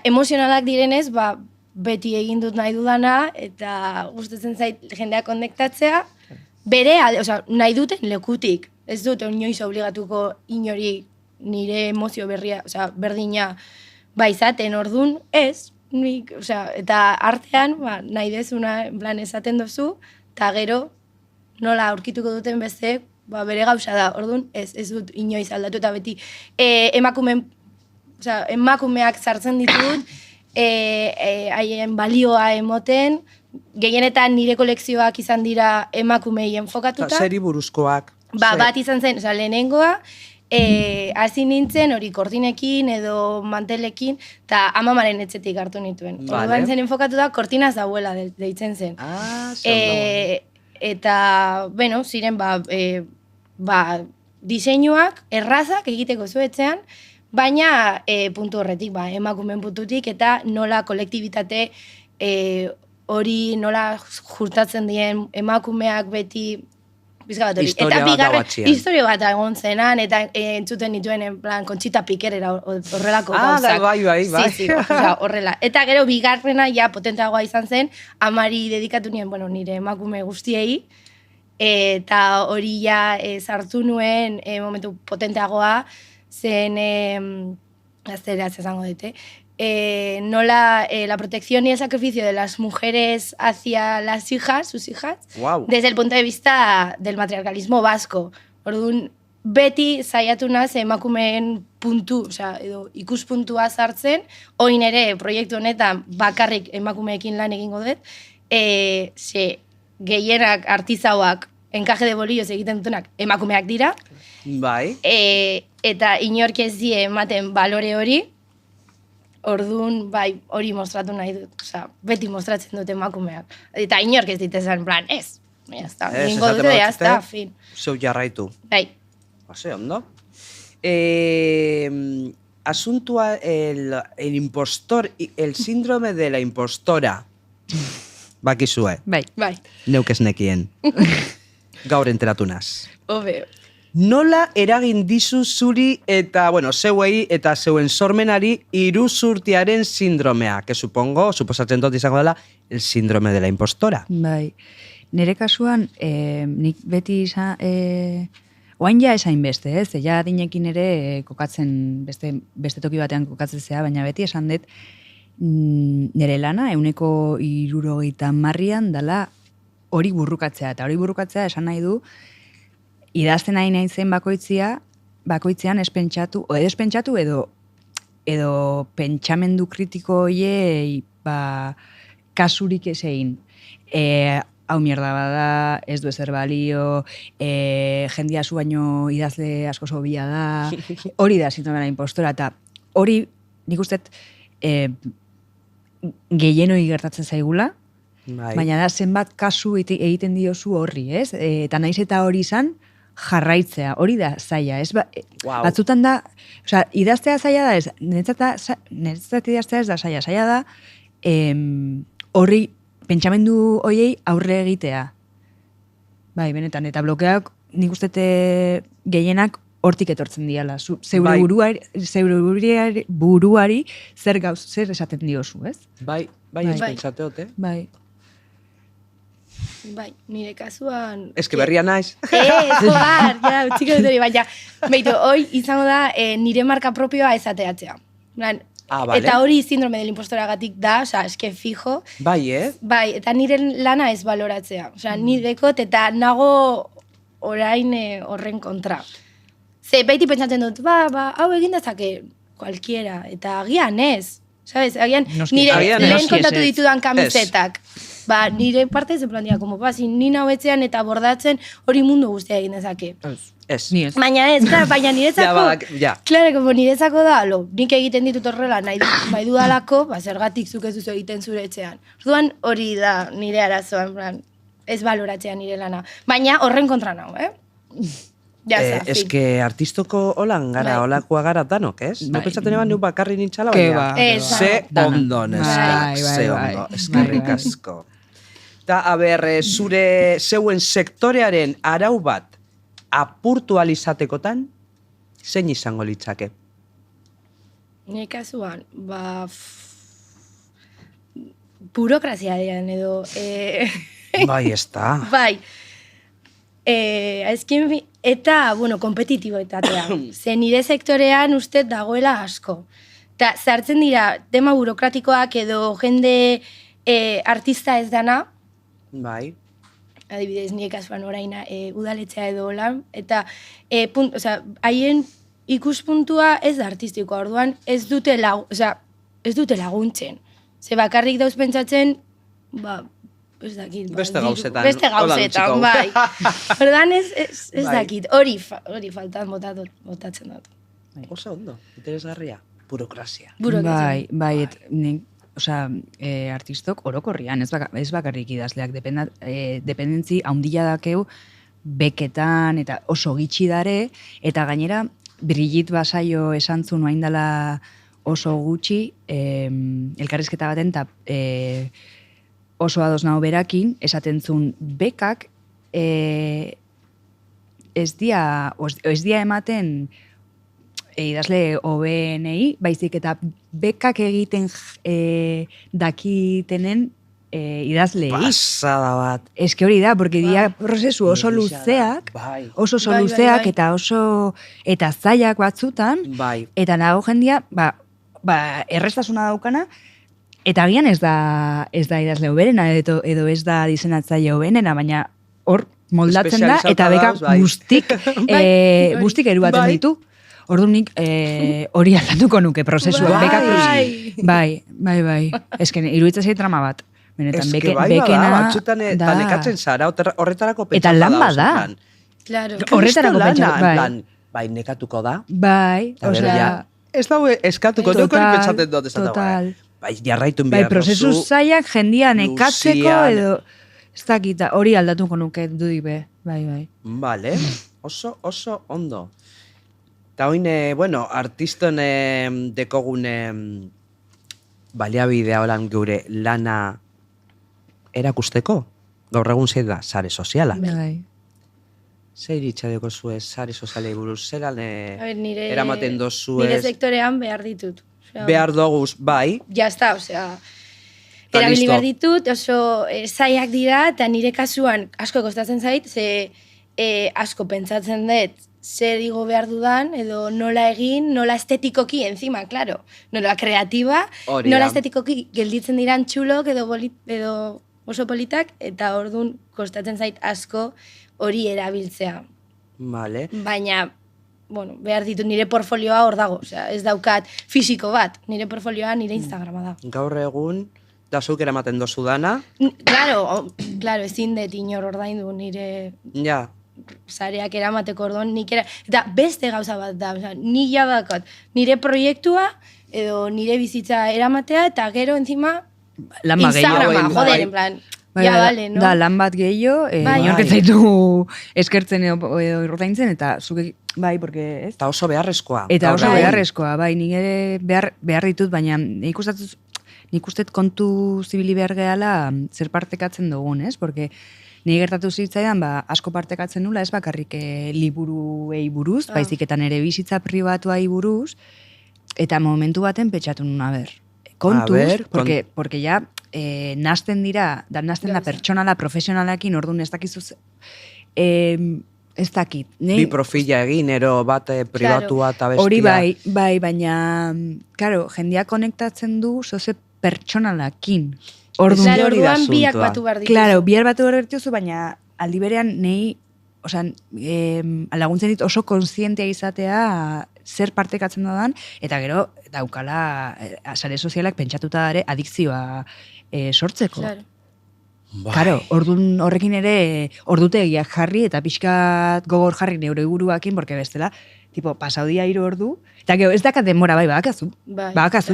emozionalak direnez, beti egin dut nahi dudana, eta gustatzen zait jendeak konektatzea, osea, nahi duten lekutik. Ez dut inoiz obligatuko inori nire emozio berria, osea, berdina izaten ordun, ez. Osea, eta artean, nahi dezuna plan esaten dozu, eta gero nola aurkituko duten beste, bere gauza da. Ordun, ez dut inoiz aldatu, eta beti emakumeak sartzen ditut, haien balioa emoten, gehienetan nire kolekzioak izan dira emakumei enfokatuta. Zeri buruzkoak. Bat izan zen, lehenengoa, hasi nintzen hori kortinekin edo mantelekin, eta amamaren etxetik hartu nituen. Orduan zen enfokatuta, kortinaz dauela deitzen zen. Eta, bueno, ziren, diseinuak, errazak egiteko zuetzean, baina puntu horretik, emakumeen puntutik, eta nola kolektibitate hori nola jurtatzen dien emakumeak beti historia bat egon zenan, eta entzuten nituen en plan Conchita Piquerera horrelako gauzak. Bai. Sí, horrela. Eta gero bigarrena ja potentagoa izan zen, amari dedikatu nien, bueno, nire emakume guztiei, eta hori ja sartu nuen momentu potenteagoa, zen, azteraz esango dute, nola la protección y el sacrificio de las mujeres hacia las hijas, sus hijas, desde el punto de vista del matriarcalismo vasco. Orduan, beti saiatu naz emakumeen puntu, edo ikuspuntua sartzen, oin ere proiektu honetan bakarrik emakumeekin lan egingo dut, gehienak artizauak enkaje de bolillos egiten dutenak emakumeak dira, bai. Eta inork ez die ematen balore hori, orduan, hori mostratu nahi dut, beti mostratzen dute emakumeak. Eta inork ez ditezan, plan, ez. Ningo dute, jazta, fin. Zeu jarraitu. Bai. Ose, ondo. Asuntua, el impostor, el síndrome de la impostora. Bakizue. Bai. Neuk ez nekien. Gaur enteratu naz. Obe. Nola eragin dizu zuri eta, zeuei eta zeuen sormenari iruzurtiaren sindromea, que suposatzen dut izango dela, el síndrome de la impostora. Bai. Nire kasuan, nik beti izan, oain ja esain beste, ja dinekin ere kokatzen, beste toki batean kokatzen zea, baina beti esan dut, nire lana, 160 dela hori burrukatzea, eta hori burrukatzea esan nahi du, idazten nahi nahi zen bakoitzean espentsatu edo pentsamendu kritiko hoiei kasurik ezein. Hau mierda bada, ez du ezer balio, jendia zu baino idazle asko zobia da, hori da sindrome de la impostora, eta hori nik uste gehienoi gertatzen zaigula, baina da zenbat kasu egiten diozu horri, ez? Eta naiz eta hori izan, jarraitzea, hori da zaila, ez? Batzutan da, idaztea zaila da, ez? Neretzat idaztea ez da zaila da, horri, pentsamendu hoiei aurre egitea. Bai, benetan, eta blokeak nik uste gehienak hortik etortzen diala. Zeure buruari zer esaten diozu, ez? Bai, ez pentsateote. Bai. Bai, nire kasuan... Ez que berria naiz. Jogar, ja, utxiko dut hori, baina, beitu, hoi izango da nire marka propioa ezateatzea. Vale. Eta hori sindrome del impostoragatik da, osea, eske fijo. Bai, Bai, eta nire lana ez baloratzea. Osea, nirekot eta nago orain horren kontra. Ze, baiti pentsatzen dut, hau egin dezake cualquiera, eta agian ez. ¿Sabes? Agian, nire lehen kontatu ditudan kamisetak. Nire parte ez plan dira, como, nina hobetzean eta bordatzen hori mundu guztia egin dezake. Ez. Baina ez, klar, baina niretzako, klaro, como niretzako da, nik egiten ditut horrela, nahi dudalako, zergatik zuk ez duzu egiten zure etxean. Orduan hori da nire arazoan, ez baloratzea nire lana. Baina horren kontra nau, Ez que artistoko holan gara, holakoa gara danok, ez? No pentsatzen eban, bakarri nintxala, baina ze ondo, neska, ze ondo, eskerrik asko. Eta, zure zeuen sektorearen arau bat apurtu alizatekotan, zein izango litzake? Nire kasuan, burokraziadean edo... Bai, ez da. Bai. Eta, kompetitiboetatea. Ze nire sektorean uste dagoela asko. Eta zartzen dira, tema burokratikoak edo jende artista ez dana. Bai. Adibidez, nire kasuan oraina udaletxea edo lan. Eta, haien ikuspuntua ez da artistikoa. Orduan, ez dute laguntzen. Ze bakarrik dauz pentsatzen, ez dakit. Beste gauzetan. Beste gauzetan, bai. Ordan ez dakit. Hori faltan botatzen dut. Oso ondo, interesgarria. Burokrazia. Bai, artistok orokorrian, ez bakarrik idazleak, dependentzi haundila dakeu beketan eta oso gitxi dare, eta gainera, Brigitte Basaio esantzun oain dela oso gutxi, elkarrizketa baten, eta oso ados nago berakin, esaten zuen bekak ez dia ematen idazle hobenei, baizik eta bekak egiten dakitenen idazlei. Pasada bat. Ez que hori da, porque dia prozesu oso luzeak, eta oso eta zailak batzutan, eta nago jendia, errestasuna daukana, eta agian ez da idazle hoberena, edo ez da dizenatzaile hoberena, baina hor moldatzen da, eta beka guztik erubaten ditu. Orduan nik hori aldatuko nuke prozesua. Bai. Ez que iruditzen zei trama bat. Ez que bai, batxutan nekatzen zara, horretarako pentsan bada. Eta lan bada. Horretarako pentsan, bai, nekatuko da. Bai, osea... Ez dago eskatuko, nuko hori pentsaten dut ez da. Bai, jarraitun behar dozu. Bai, prozesu zaiak jendia nekatzeko edo... Ez dakita, hori aldatuko nuke dudik be. Bai. Vale, oso ondo. Eta hoine, artiston dekogune baliabidea holan gure lana erakusteko. Gaur egun zei da, sare soziala. Bai. Zer iritxadeko zuen sare sozialei buruz, zelan eramaten dozu ez? Nire sektorean behar ditut. Behar doguz, bai. Ya está, osea... Erabili behar ditut, oso zaiak dira, eta nire kasuan asko kostatzen zait, ze asko pentsatzen dut zer igo behar dudan, edo nola egin, nola estetikoki, encima, claro, nola kreatiba, nola estetikoki gelditzen diran txulok edo oso politak, eta orduan kostatzen zait asko hori erabiltzea. Vale. Baina, behar ditut nire portfolioa hor dago, osea, ez daukat fisiko bat, nire portfolioa nire Instagrama da. Gaur egun, da zuk eramaten dozu dana? Claro, ezin dut inor ordaindu nire... Ja. Zareak eramateko orduan, eta beste gauza bat da, ni jabakot, nire proiektua edo nire bizitza eramatea, eta gero enzima Instagrama, joder, en plan, ja, vale, no? Da, lan bat gehiago, inorket zaitu eskertzen edo irrotaintzen, eta zuke, bai, porque... Eta oso beharrezkoa. Eta oso beharrezkoa, bai, nire behar ditut, baina nik uste kontu zibili behar gehala zer partekatzen dugun, ez? Porque ni gertatu zitzaidan, asko partekatzen nula, ez bakarrik liburuei buruz, baizik eta nire bizitza pribatuai buruz, eta momentu baten petxatu nuna, kontuz, porque ya nasten dira, nasten da pertsonala, profesionalakin, orduan ez dakizuz, ez dakit. Bi profila egin, ero bat pribatua eta bestia. Hori bai, baina, claro, jendeak konektatzen du zoze pertsonalakin. Orduan biak batu behar dituzu. Claro, biak batu behar dituzu, baina aldi berean nahi, laguntzen dit oso kontzientea izatea zer partekatzen dodan, eta gero daukala sare sozialak pentsatuta dare adikzioa sortzeko. Claro, ordun horrekin ere ordutegiak jarri eta pixkat gogor jarri neure buruakin, porque bestela, tipo, pasau dia 3 ordu, eta gero ez dakat denbora, badakazu,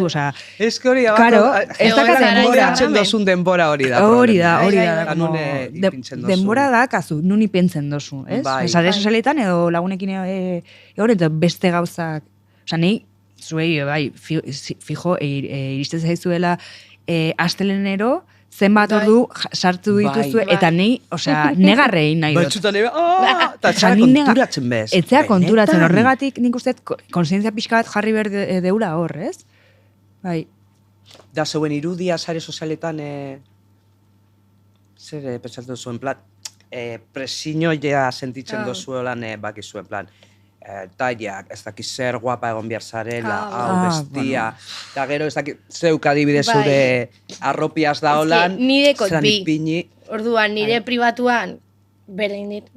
osea... Ez que hori, ez dakat denbora. Dozun denbora hori da. Hori da, denbora dakazu, nun ipentzen dozu, ez? Sare sozialetan edo lagunekin eta beste gauzak, osea, nahi, zuei, bai, fijo, iristen zaizuela astelenero, zenbat ordu sartu dituzue, eta nahi, osea, negarrei nahi dut. Batzutan ere, eta txara konturatzen bez. Etzea konturatzen, horregatik nik uste konsientzia pixka bat jarri behar deula hor, ez? Bai. Da, zeuen irudia sare sozialetan, zer pentsatu zuen plan, presiñoia sentitzen dozuelan bakizuen plan, taiak, ez dakit zer guapa egon behar zarela, hau bestia, eta gero ez dakit zeuk adibide zure arropiaz da holan, nire kotbi, orduan nire pribatuan, berdin dit,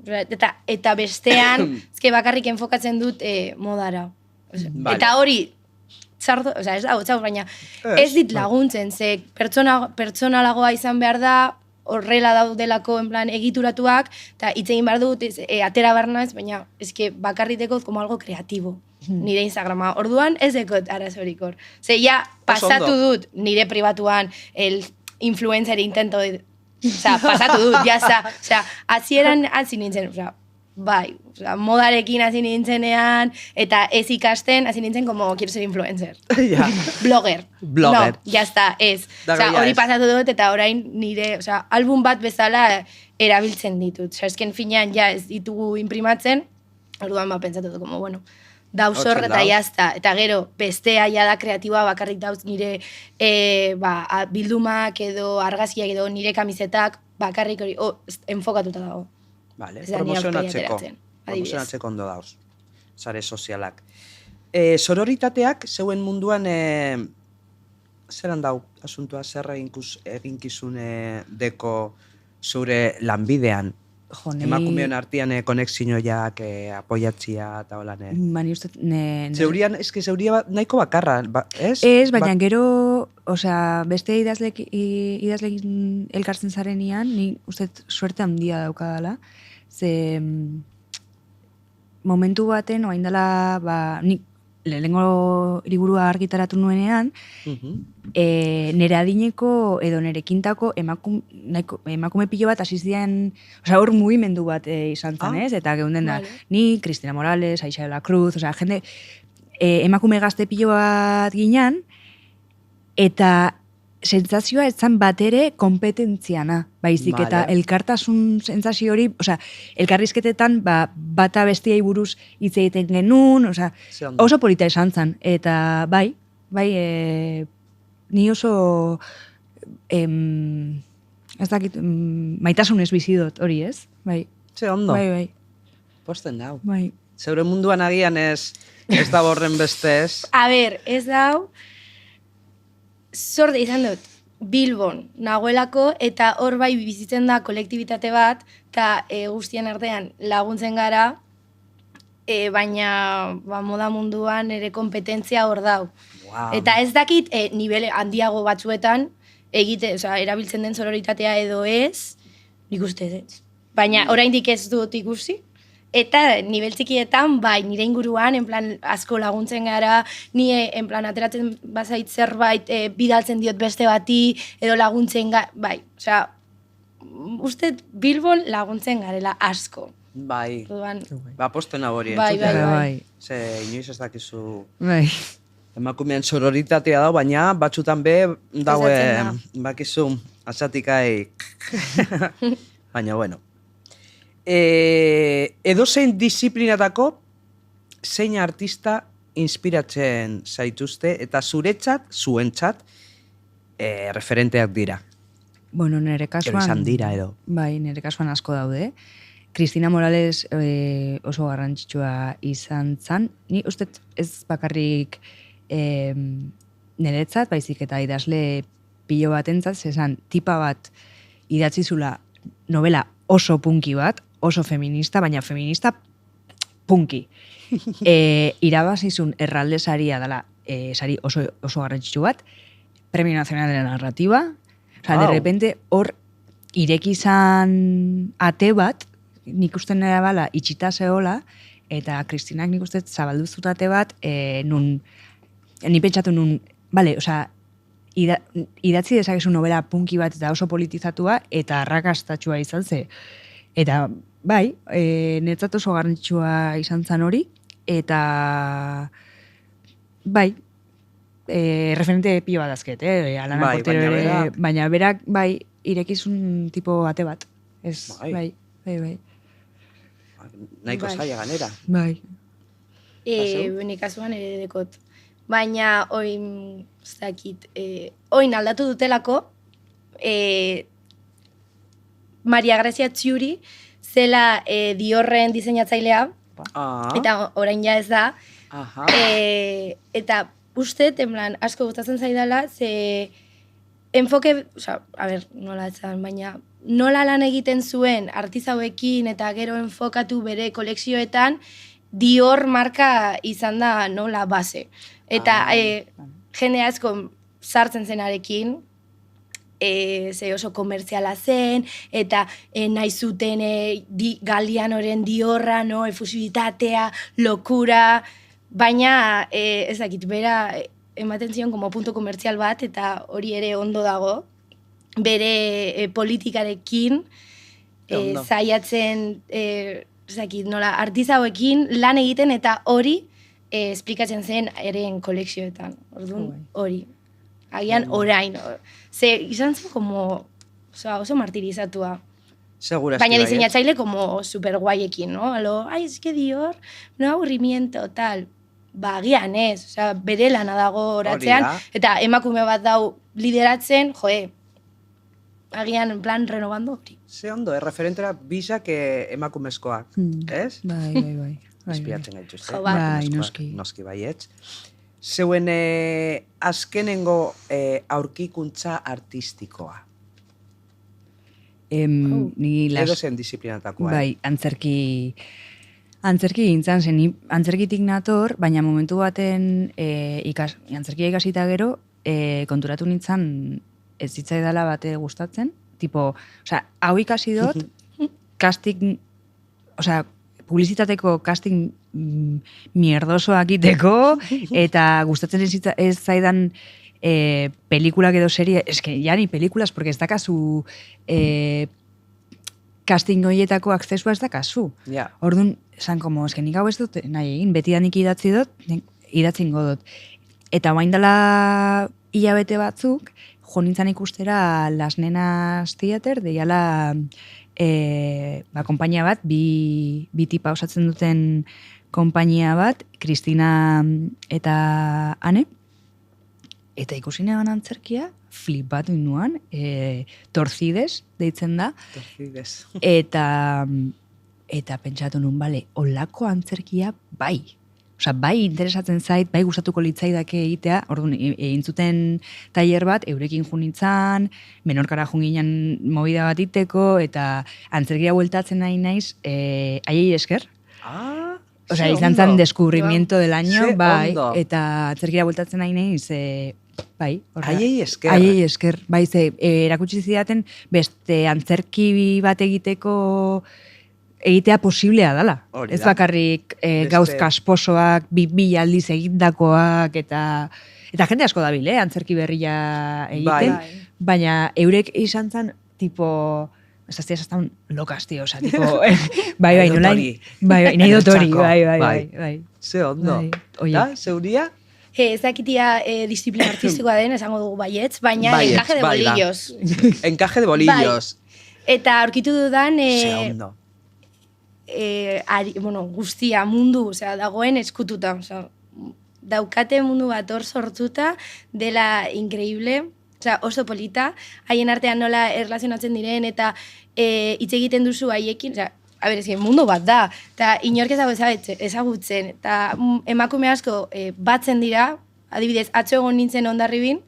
eta bestean, ezke bakarrik enfokatzen dut modara. Eta hori, txarto, ez da, baina ez dit laguntzen, ze pertsonalagoa izan behar da, horrela daudelako en plan egituratuak, eta hitz egin behar dut, atera behar naiz, baina eske bakarriteko como algo kreatibo, nire Instagrama. Orduan ez dekot arazorik hor. Ze ja pasatu dut nire pribatuan el influencer intento, pasatu dut, jazta. Hasieran hasi nintzen, bai, modarekin hasi nintzenean, eta ez ikasten, hasi nintzen como quiero ser influencer. Blogger. No, jazta, ez. Hori pasatu dut, eta orain nire, album bat bezala erabiltzen ditut. Esken finean ja ez ditugu imprimatzen, orduan pentsatu dut, como, bueno, dauz hor eta jazta. Eta gero, bestea ja da kreatiboa bakarrik dauz nire bildumak edo argazkiak edo nire kamisetak bakarrik hori enfokatuta dago. Vale, promozionatzeko ondo dauz, sare sozialak. Sororitateak, zeuen munduan, zeran dau, asuntua, zer eginkizun deko zure lanbidean? Emakumeon artian konexinoiak, apoiatzia eta holan. Bani uste... Zeurian, zeuria nahiko bakarra, ez? Ez, baina gero, beste idazlekin elkartzen zarenian, ni uste suerte handia daukadala, ze momentu baten, oain dela, nik lehenengo liburua argitaratu nuenean, nire adineko edo nire kintako emakume pilo bat asizian, hor mugimendu bat izan zen, ez? Eta geunden da, ni, Cristina Morales, Aixa de la Cruz, jende, emakume gazte pilo bat ginean, eta sentsazioa etzan bat ere kompetentziana, baizik, eta elkartasun sentsazio hori, elkarrizketetan bata bestiai buruz hitz egiten genuen, oso polita esan zen, eta bai, ni oso ez dakit, maitasunez bizi dut hori, ez? Bai. Ze ondo. Bai. Posten dau. Bai. Zeure munduan agian ez da borren beste ez. A ber, ez dau, zorde izan dut, Bilbon nagoelako, eta hor bai bizitzen da kolektibitate bat, eta guztien artean laguntzen gara, baina moda munduan ere kompetentzia hor dau. Eta ez dakit, nivel handiago batzuetan, erabiltzen den sororitatea edo ez, nik uste ez. Baina oraindik ez dut ikusi, eta nivel txikietan, bai, nire inguruan, en plan, asko laguntzen gara, ni, en plan, ateratzen bazait zerbait, bidaltzen diot beste bati, edo laguntzen gara, bai, uste Bilbon laguntzen garela asko. Bai, posten hori. Bai. Ze, inoiz ez dakizu... Bai. Emakumean sororitatea da, baina batzutan be, daue, bakizu, asatikai... Baina, bueno. Edozein disiplinatako zein artista inspiratzen zaituzte eta zuentzat referenteak dira. Bueno, nire kasuan... Gero izan dira edo. Bai, nire kasuan asko daude. Cristina Morales oso garrantzitsua izan zan. Ni uste ez bakarrik niretzat, baizik eta idazle pilo bat entzat, zezan tipa bat idatzi zula novela oso punki bat, oso feminista, baina feminista punki. Irabazizun erralde saria dela, sari oso garrantzitsu bat, Premio Nacional de la Narrativa. Osa, de repente, hor ireki izan ate bat, nik uste nera bala itxita zehola, eta Kristinak nik uste zabalduzut ate bat, ni pentsatu nun, bale, osa, idatzi dezakezu novela punki bat eta oso politizatua, eta arrakastatxua izan ze. Eta, bai, netzat oso garrantzitsua izan zan hori, eta, bai, referente pilo bat azket, Alana Portero baina berak, bai, irekizun tipo ate bat. Ez, bai. Nahiko zaila ganera. Bai. Nik kasuan ere dekot. Baina, oin, ez dakit, oin aldatu dutelako, Maria Grazia Txuri zela Diorren diseinatzailea, eta orain ja ez da. Eta uste, en asko gustatzen zaidala, ze enfoke, oza, a ber, nola etzan, baina nola lan egiten zuen artizauekin eta gero enfokatu bere kolekzioetan, Dior marka izan da nola base. Eta jende asko sartzen zenarekin, ze oso komertziala zen, eta nahi zuten Gallianoren Diorra, no, efusibitatea, lokura, baina ez dakit, bera ematen zion como punto komertzial bat, eta hori ere ondo dago, bere politikarekin zaiatzen, ez dakit, nola, artizauekin lan egiten, eta hori esplikatzen zen eren kolekzioetan, orduan hori. Agian orain, ze izan zen como oso martirizatua. Segurazki. Baina diseinatzaile como super guaiekin, no? Alo, ai, es que Dior, no aburrimiento, tal. Ba, agian ez, osea, bere lana dago horatzean, eta emakume bat dau lideratzen, agian en plan renovando hori. Ze ondo, referentera bisak emakumezkoak, ez? Bai. Espiatzen gaituzte. Bai, noski. Noski baietz. Zeuen azkenengo aurkikuntza artistikoa. Edo zen disiplinatakoa. Bai, antzerki gintzan zen, antzerkitik nator, baina momentu baten antzerkia ikasita gero, konturatu nintzen ez zitzaidala bate gustatzen, tipo, osea, hau ikasi dut, casting, osea, publizitateko casting mierdosoak iteko, eta gustatzen ez zaidan pelikulak edo serie, eske, ja ni pelikulas, porque ez dakazu casting horietako akzesua ez dakazu. Yeah. Orduan, esan como, eske nik hau ez dut, nahi egin, beti da nik idatzingo dut. Eta bain dela hilabete batzuk, jo nintzen ikustera Las Nenas Theater, deiala konpainia bat, bi tipa osatzen duten konpainia bat, Kristina eta Ane, eta ikusi negan antzerkia, flipatu inuan, Torcides deitzen da. Torcides. Eta pentsatu nun, bale, olako antzerkia bai. Osa, bai interesatzen zait, bai gustatuko litzaidake egitea, orduan, egin zuten tailer bat, eurekin junitzan, menorkara junginen movida bat iteko, eta antzerkia bueltatzen nahi naiz, aiei esker. Osa, izan zan descubrimiento del año, bai, eta antzerkia bueltatzen nahi naiz, bai. Aiei esker. Aiei esker, bai, ze, erakutsi zidaten, beste antzerki bat egiteko egitea posiblea dela. Ez bakarrik gauz kasposoak, bi aldiz egindakoak, eta jende asko dabil, antzerki berria egiten. Baina eurek izan zen, tipo, estas tías están locas, tío, oza, tipo, bai, nola, nahi dut hori, bai. Ze ondo. Da, zeuria? Ez dakitia disiplina artistikoa den, esango dugu baietz, baina encaje de bolillos. Encaje de bolillos. Eta aurkitu dudan... Ze ondo. Guztia, mundu, dagoen eskututa. Daukate mundu bat hor sortuta, dela increíble, Osea, oso polita, haien artean nola erlazionatzen diren, eta hitz egiten duzu haiekin, osea, mundu bat da, eta inork ezagutzen, eta emakume asko batzen dira, adibidez, atzo egon nintzen Hondarribin,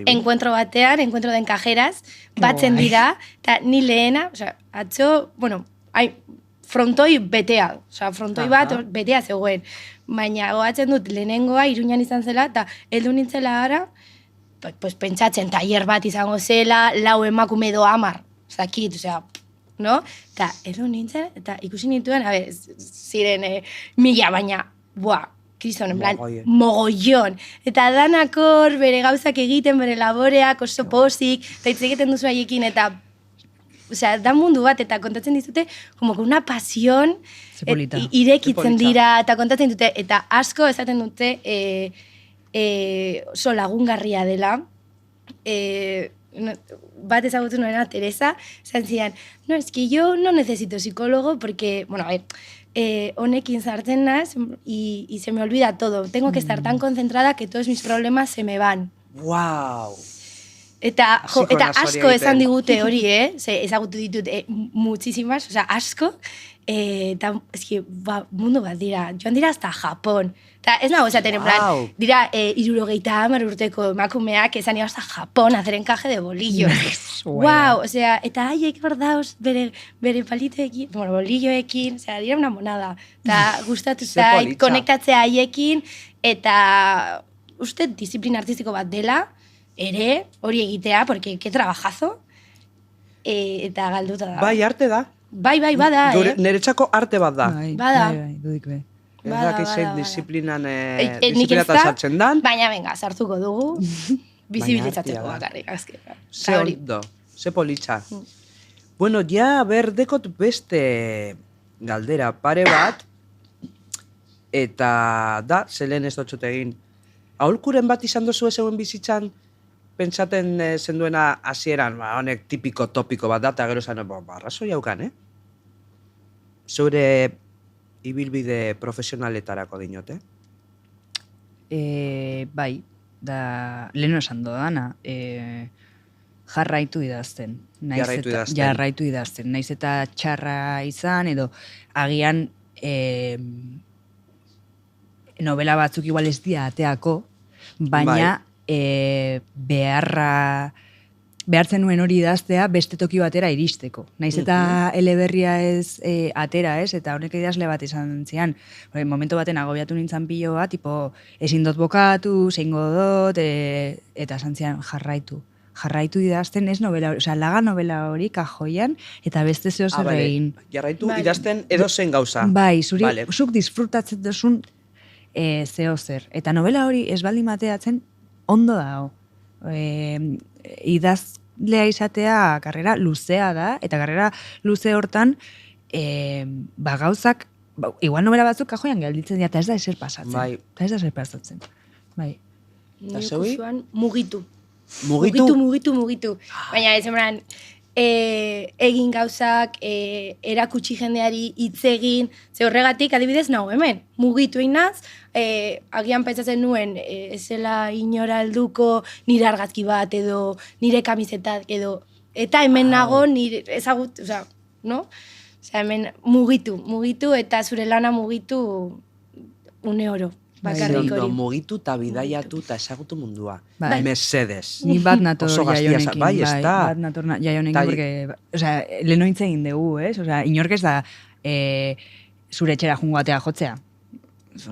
encuentro batean, encuentro den kajeraz, batzen dira, eta ni lehena, osea, atzo, bueno, frontoi betea, osea, frontoi bat betea zegoen, baina goatzen dut lehenengoa Iruñan izan zela, eta heldu nintzela ara, pues pentsatzen, tailer bat izango zela, 4 emakume edo 10, zakit, osea, no? Eta edo nintzen, eta ikusi nituen, ziren 1000, baina, kriston, en plan, mogollon. Eta danakor bere gauzak egiten, bere laboreak, oso pozik, eta hitz egiten duzu haiekin, eta, osea, da mundu bat, eta kontatzen dizute, como que una pasión, irekitzen dira, eta kontatzen dute, eta asko esaten dute, oso lagungarria dela, bat ezagutu nuena, Teresa, esan zidan, no, es que yo no necesito psicólogo porque, bueno, honekin sartzen naz y se me olvida todo. Tengo que estar tan concentrada que todos mis problemas se me van. Wow! Eta asko esan digute hori, ze ezagutu ditut muchísimas, osea, asko, eta eski, mundu bat dira, joan dira hasta Japón. Eta ez nago esaten, en plan, dira 70 urteko emakumeak esan dira hasta Japón, hacer encaje de bolillos. Wow, osea, eta haiek berdauz bere palitoekin, bueno, bolilloekin, osea, dira una monada. Eta gustatu zait, konektatzea haiekin, eta uste disiplina artistiko bat dela, ere, hori egitea, porque que trabajazo, eta galduta da. Bai, arte da. Bai, bada, Niretzako arte bat da. Bada. Bai, dudik be. Ez dakizein disiplinan sartzen dan. Baina, venga, sartuko dugu, bizibilizatzeko bakarrik. Ze ondo, ze politxa. Bueno, ja, berdekot beste galdera pare bat, eta da, zelen ez dutxut egin. Aholkuren bat izan dozu zeuen bizitzan, pentsaten zenduena hasieran, honek tipiko topiko bat da, eta gero zan, arrazo jaukan, Zure ibilbide profesionaletarako dinote? Bai, da, leheno esan dodana, jarraitu idazten. Jarraitu idazten. Naiz eta txarra izan, edo agian novela batzuk igual ez dira ateako, baina behartzen nuen hori idaztea beste toki batera iristeko. Naiz eta eleberria ez atera, ez? Eta honek idazle bat izan zian. Momentu baten agobiatu nintzen piloa, tipo, ezin dut bokatu, zeingo dut, eta esan zian jarraitu. Jarraitu idazten ez novela, osea, laga novela hori kajoian, eta beste zeo zer egin. Jarraitu idazten edo zen gauza. Bai, zuk disfrutatzen duzun zeo zer. Eta novela hori ez baldin mateatzen ondo dago. Idazlea izatea karrera luzea da, eta karrera luze hortan gauzak, igual novela batzuk kajoian gelditzen dira, eta ez da ezer pasatzen. Bai. Eta ez da ezer pasatzen. Bai. Nik usuan mugitu. Mugitu? Baina ez eman, egin gauzak, erakutsi jendeari hitz egin, ze horregatik adibidez nago hemen, mugitu inaz, agian pentsatzen nuen, ezela inora helduko nire argazki bat edo nire kamisetak edo, eta hemen nago nire ezagut, osea, no? Osea, hemen mugitu eta zure lana mugitu une oro. Bakarrik hori. Mugitu eta bidaiatu eta ezagutu mundua. Bai. Mesedez. Ni bat nator jaionekin. Bai, ez da. Bat nator jaionekin, porque, osea, leheno egin dugu, ez? Osea, inork ez da zure etxera jungoatea jotzea.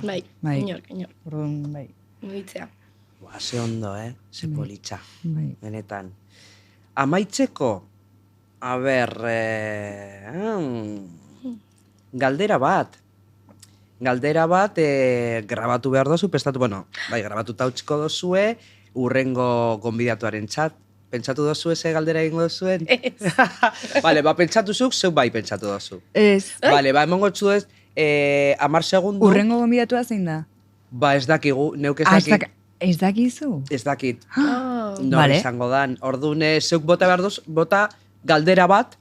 Bai, inork. Orduan, bai. Mugitzea. Ze ondo, ze politxa. Bai. Benetan. Amaitzeko, a ber, galdera bat, grabatu behar dozu, grabatu tautziko dozue, urrengo gonbidatuaren txat. Pentsatu dozu eze galdera egingo dozuen? Bale, pentsatu zuk, zeu bai pentsatu dozu. Ez. Bale, emongo txu ez, 10 segundu. Urrengo gonbidatua zein da? Ez dakigu, neuk ez dakit. Ez dakizu? Ez dakit. No, izango dan. Orduan, zeuk bota behar duz, bota galdera bat,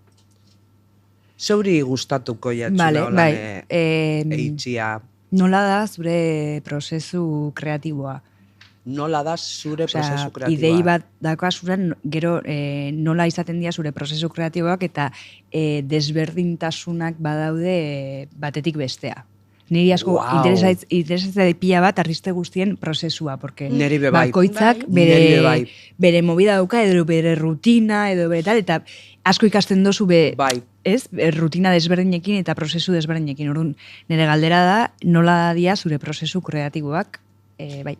zeuri gustatuko jatzuna holan eitxia. Nola da zure prozesu kreatiboa? nola da zure prozesu kreatiboa. Idei bat daukasuran, gero nola izaten dira zure prozesu kreatiboak eta desberdintasunak badaude batetik bestea. Niri asko interesatzen pila bat artiste guztien prozesua, porque bakoitzak bere movida dauka, edo bere rutina, edo bere tal, eta asko ikasten dozu rutina desberdinekin eta prozesu desberdinekin. Orduan, nire galdera da, nola dia zure prozesu kreatiboak,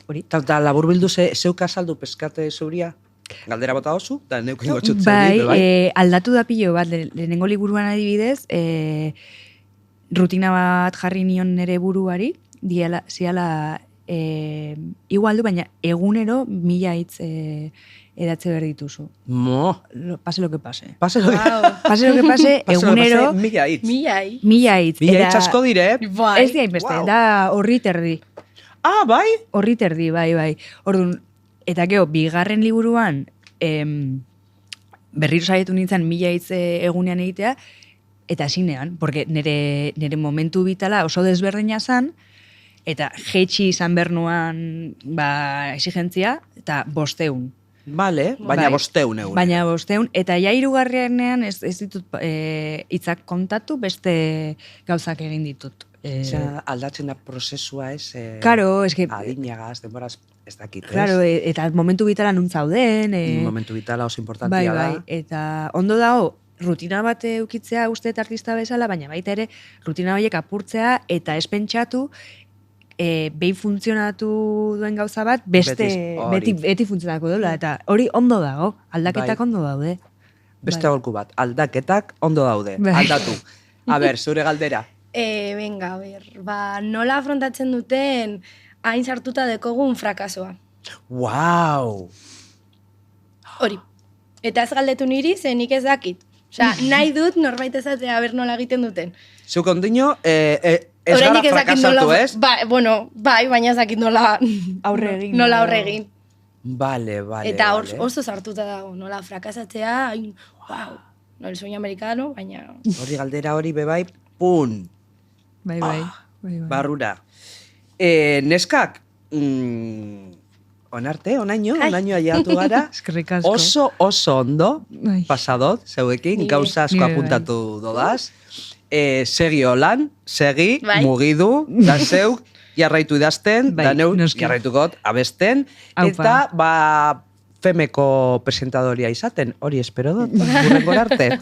hori. Eta labur bildu zeuk azaldu peskate zuria? Galdera bota oso, da neukin gotxutzen. Aldatu da pilo bat, lehenengo liburuan adibidez, rutina bat jarri nion nere buruari, ziala igual du, baina egunero 1000 hitz edatze behar dituzu. Pase lo que pase. Pase lo que pase, egunero 1000 hitz. 1000 hitz. 1000 hitz asko dire. Ez dira inbeste, da horri terdi. Ah, bai? Horri terdi, bai. Orduan, eta geho, bigarren liburuan, berriro saietu nintzen 1000 hitz egunean egitea, eta zinean, porque nire momentu bitala oso desberdina zan, eta jetxi izan bernuan exigentzia, eta 500. Vale, baina 500 egun. Baina 500, eta ja hirugarrenean ez ditut hitzak kontatu, beste gauzak egin ditut. Aldatzen da prozesua ez, claro, adinagaz, denboraz ez dakit, ez? Claro, eta momentu bitala nuntzauden. Momentu bitala oso importantia da. Bai, eta ondo dago, rutina bat eukitzea uste artista bezala, baina baita ere rutina horiek apurtzea eta ez pentsatu behin funtzionatu duen gauza bat, beti funtzionatuko duela, eta hori ondo dago, aldaketak ondo daude. Beste aholku bat, aldaketak ondo daude, aldatu. A ber, zure galdera. Venga, nola afrontatzen duten hain sartuta dekogun frakasoa. Wow! Hori. Eta ez galdetu niri, ze nik ez dakit. Osea, nahi dut norbait ezatea aber nola egiten duten. Zuk ondino, ez gara frakasatu, ez? Bai, baina ez dakit nola aurre egin. Nola aurre egin. Vale. Eta oso sartuta dago, nola frakasatzea, wow, no el sueño americano, baina... Hori galdera hori bebai, pun. Bai. Barrura. Neskak, onaino aiatu gara, oso ondo pasadot, zeuekin, gauza asko apuntatu dodaz. Segi holan, mugidu, da zeuk, jarraitu idazten, da neuk jarraitukot abesten, eta femeko presentadoria izaten, hori espero dut, gurrengor arte.